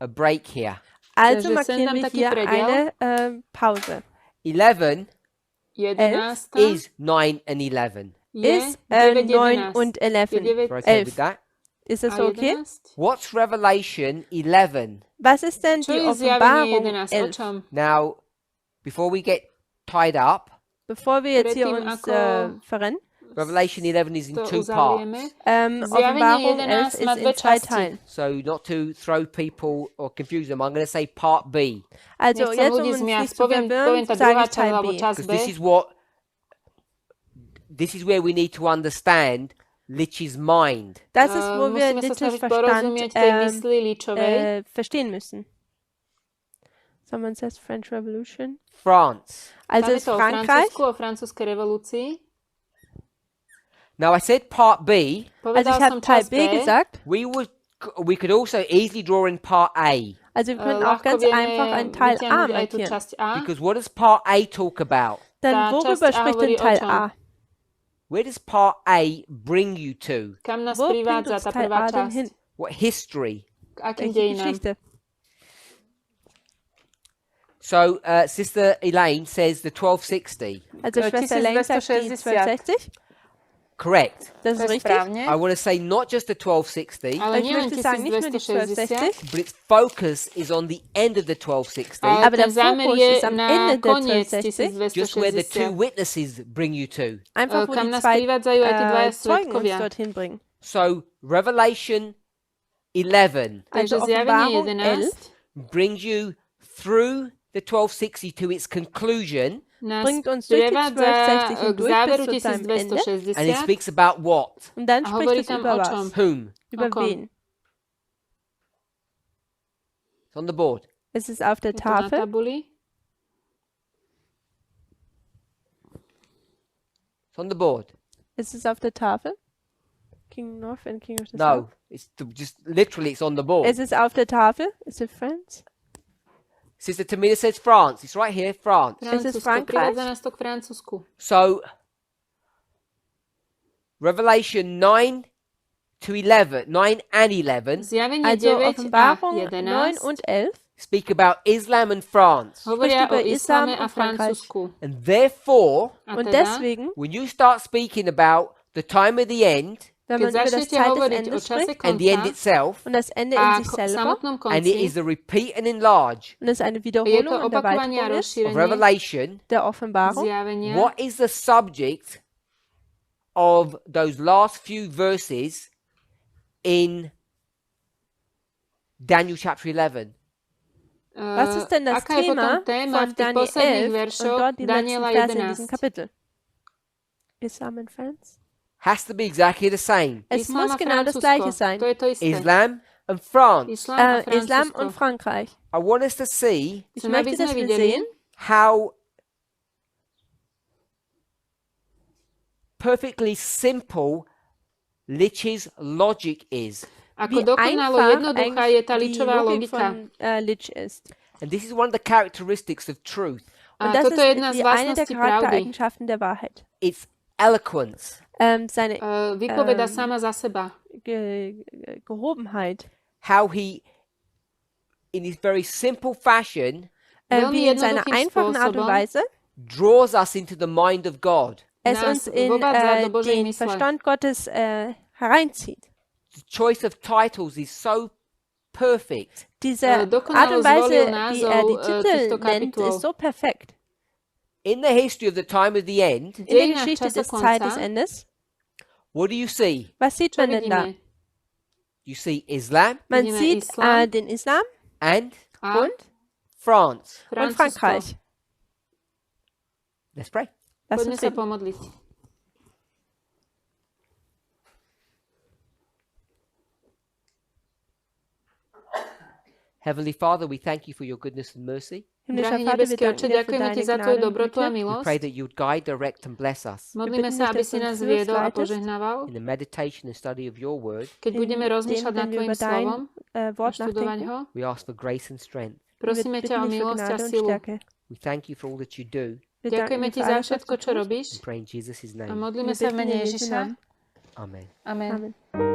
a break here. Also Takže sem markieren dám wir taký hier prediel. eine Pause. 11 11. is 9 and 11. je Ist 9, 9 und Je 11. 9 We're okay with 11. that? Ist das a so okay? 11. What's Revelation 11? Was ist denn Čo die je zjavenie Offenbarung 11? O 11? čom? Now, before we get tied up, Bevor wir jetzt hier Predtým, uns ako verrennen. Revelation 11 is in To 2 uzavrieme. parts. Zjavenie Offenbarung 11 11 má ist dve in zwei časti. Teilen. So, not to throw people or confuse them, I'm going to say part B. Also Nechcem jetzt, ľudí uns zmiasť. nicht zu Poviem verwirren, tá sage druhá ich časť Teil alebo B. časť Because B. this is where we need to understand Lich's mind. Das ist, wo wir Musíme sa Liches snažiť Verstand porozumieť tej mysli Ličovej. verstehen müssen. Someone says French Revolution. France. Also Tam je ist to o Frankreich. Francúzsku, o francúzskej revolúcii. Now, I said part B. Also Povedal ich habe som Teil časť B B. gesagt. We could also easily draw in part A. Also wir können auch Ľahko ganz vieme einfach einen Teil A vytiahnuť aj tú markieren. časť A. Because what does part A talk about? Dann Tá worüber časť A spricht hovorí denn o Teil čom? A? Where does part A bring you to? Kam nás Wo bringt privádza uns tá Teil prvá A denn hin? časť? What history? K akým Welche dejinám? Geschichte? So, Sister Elaine says the 1260. Also Schwester Elaine sagt die 1260. Correct. Das To ist je richtig. správne. I want to say not just the 1260, Ale Ich nie len möchte sagen, nicht nur die 1260, 1260, but its focus is on the end of the 1260, ale Aber der ten zámer Fokus je ist am na Ende der koniec 1260. just where the two 1260. witnesses bring you to. Einfach, wo Kam die nás zwei privádzajú aj tí dvaja Zeugen uns svedkovia. dorthin bringen. So, Revelation 11 Takže Also zjavenie Offenbarung 11 brings you through the 1260 to its conclusion, nás bringt uns durch die prevádza 1260 k hindurch záveru bis zu seinem Ende. and it 1260 speaks about what? Und dann a spricht hovorí es tam über o was? čom? Whom? Über kom? wen? It's on the board. Es ist auf der Je to na Tafel. tabuli. It's on the board. Es ist auf der Tafel. King North and King of the No, South. it's just literally it's on the board. Es ist auf der Tafel. Is it Friends? Sister Tamina says France. It's right here, France. Francúzsko. Frankreich? Privádza nás to k Francúzsku. So, Revelation 9 to 11, 9 and 11 Zjavenie Also 9 a Offenbarung 9 11 und 11 speak about Islam and France. hovoria Spricht o über islame Islam a und Frankreich. Francúzsku. And therefore, A und teda, deswegen, when you start speaking about the time of the end wenn keď man über das začnete Zeit des hovoriť o Endes čase spricht and the end konca itself, und das Ende a in sich selber samotnom and it konci, is a repeat and enlarge und es eine je to Wiederholung und opakovanie a Erweiterung ist of rozšírenie Revelation, der Offenbarung, zjavenia. what is the subject of those last few verses in Daniel chapter 11? Was ist denn das Aká je potom Thema téma v von tých Daniel posledných 11 und veršoch dort die letzten Daniela Verse in diesem 11? Kapitel? Islam and France? Has to be exactly the same. Es Islam muss a genau das Francúzsko, Gleiche sein. to je to isté. Islam and France. Islam a Islam Francúzsko. und Frankreich. I want us to see Ich Chcem, aby möchte, sme dass wir videli, sehen, how perfectly simple Lich's logic is. ako wie dokonalo einfach jednoduchá je tá eigentlich die ličová Logik logika. von Lich ist. And this is one of the characteristics of truth. A Und das toto je jedna ist z die eine der vlastností pravdy. Charaktereigenschaften der Wahrheit. It's eloquence. Seine Vypoveda sama za seba. Gehobenheit. How he, in his very simple fashion, Veľmi Wie in seiner jednoduchým einfachen Art und spôsobom Weise draws us into the mind of God. es nás uns in vovádza do Božej den mysle. Verstand Gottes hereinzieht. The choice of titles is so perfect. Diese dokonalo Art und Weise, zvolil wie názov, die Titel týchto nennt, kapitol. ist so perfekt. In the history of the time of the end, In der Dejinách Geschichte des časokonca Zeitesendes, what do you see? was sieht Čo man denn da? vidíme? You see Islam Man Vidíme sieht Islam. den Islam and A und France. und Francúzsko. Frankreich. Let's pray. Lass Poďme uns sa beten. pomodliť. Heavenly Father, we thank you for your goodness and mercy. Himmlischer Drahý Vater, wir nebeský Oče, danken dir für ďakujeme Ti deine za Tvoju Gnade und dobrotu a Güte. We milosť. pray that you would guide, direct, and bless us Modlíme bitten sa, dich, aby dass si du nás uns viedol a leitest. požehnával, in the meditation and study of your word. keď budeme rozmýšľať nad wenn wir Tvojim über dein slovom a Wort študovať nachdenken. ho. We ask for grace and strength. Wir Prosíme ťa o bitten dich für milosť a Gnade und silu. Stärke. We thank you for all that you do Wir Ďakujeme danken Ti dir für za alles, was všetko, du čo tust. robíš and pray in Jesus' a name. modlíme Wir sa v bitten mene in Jesu Ježiša. Namen. Amen. Amen. Amen.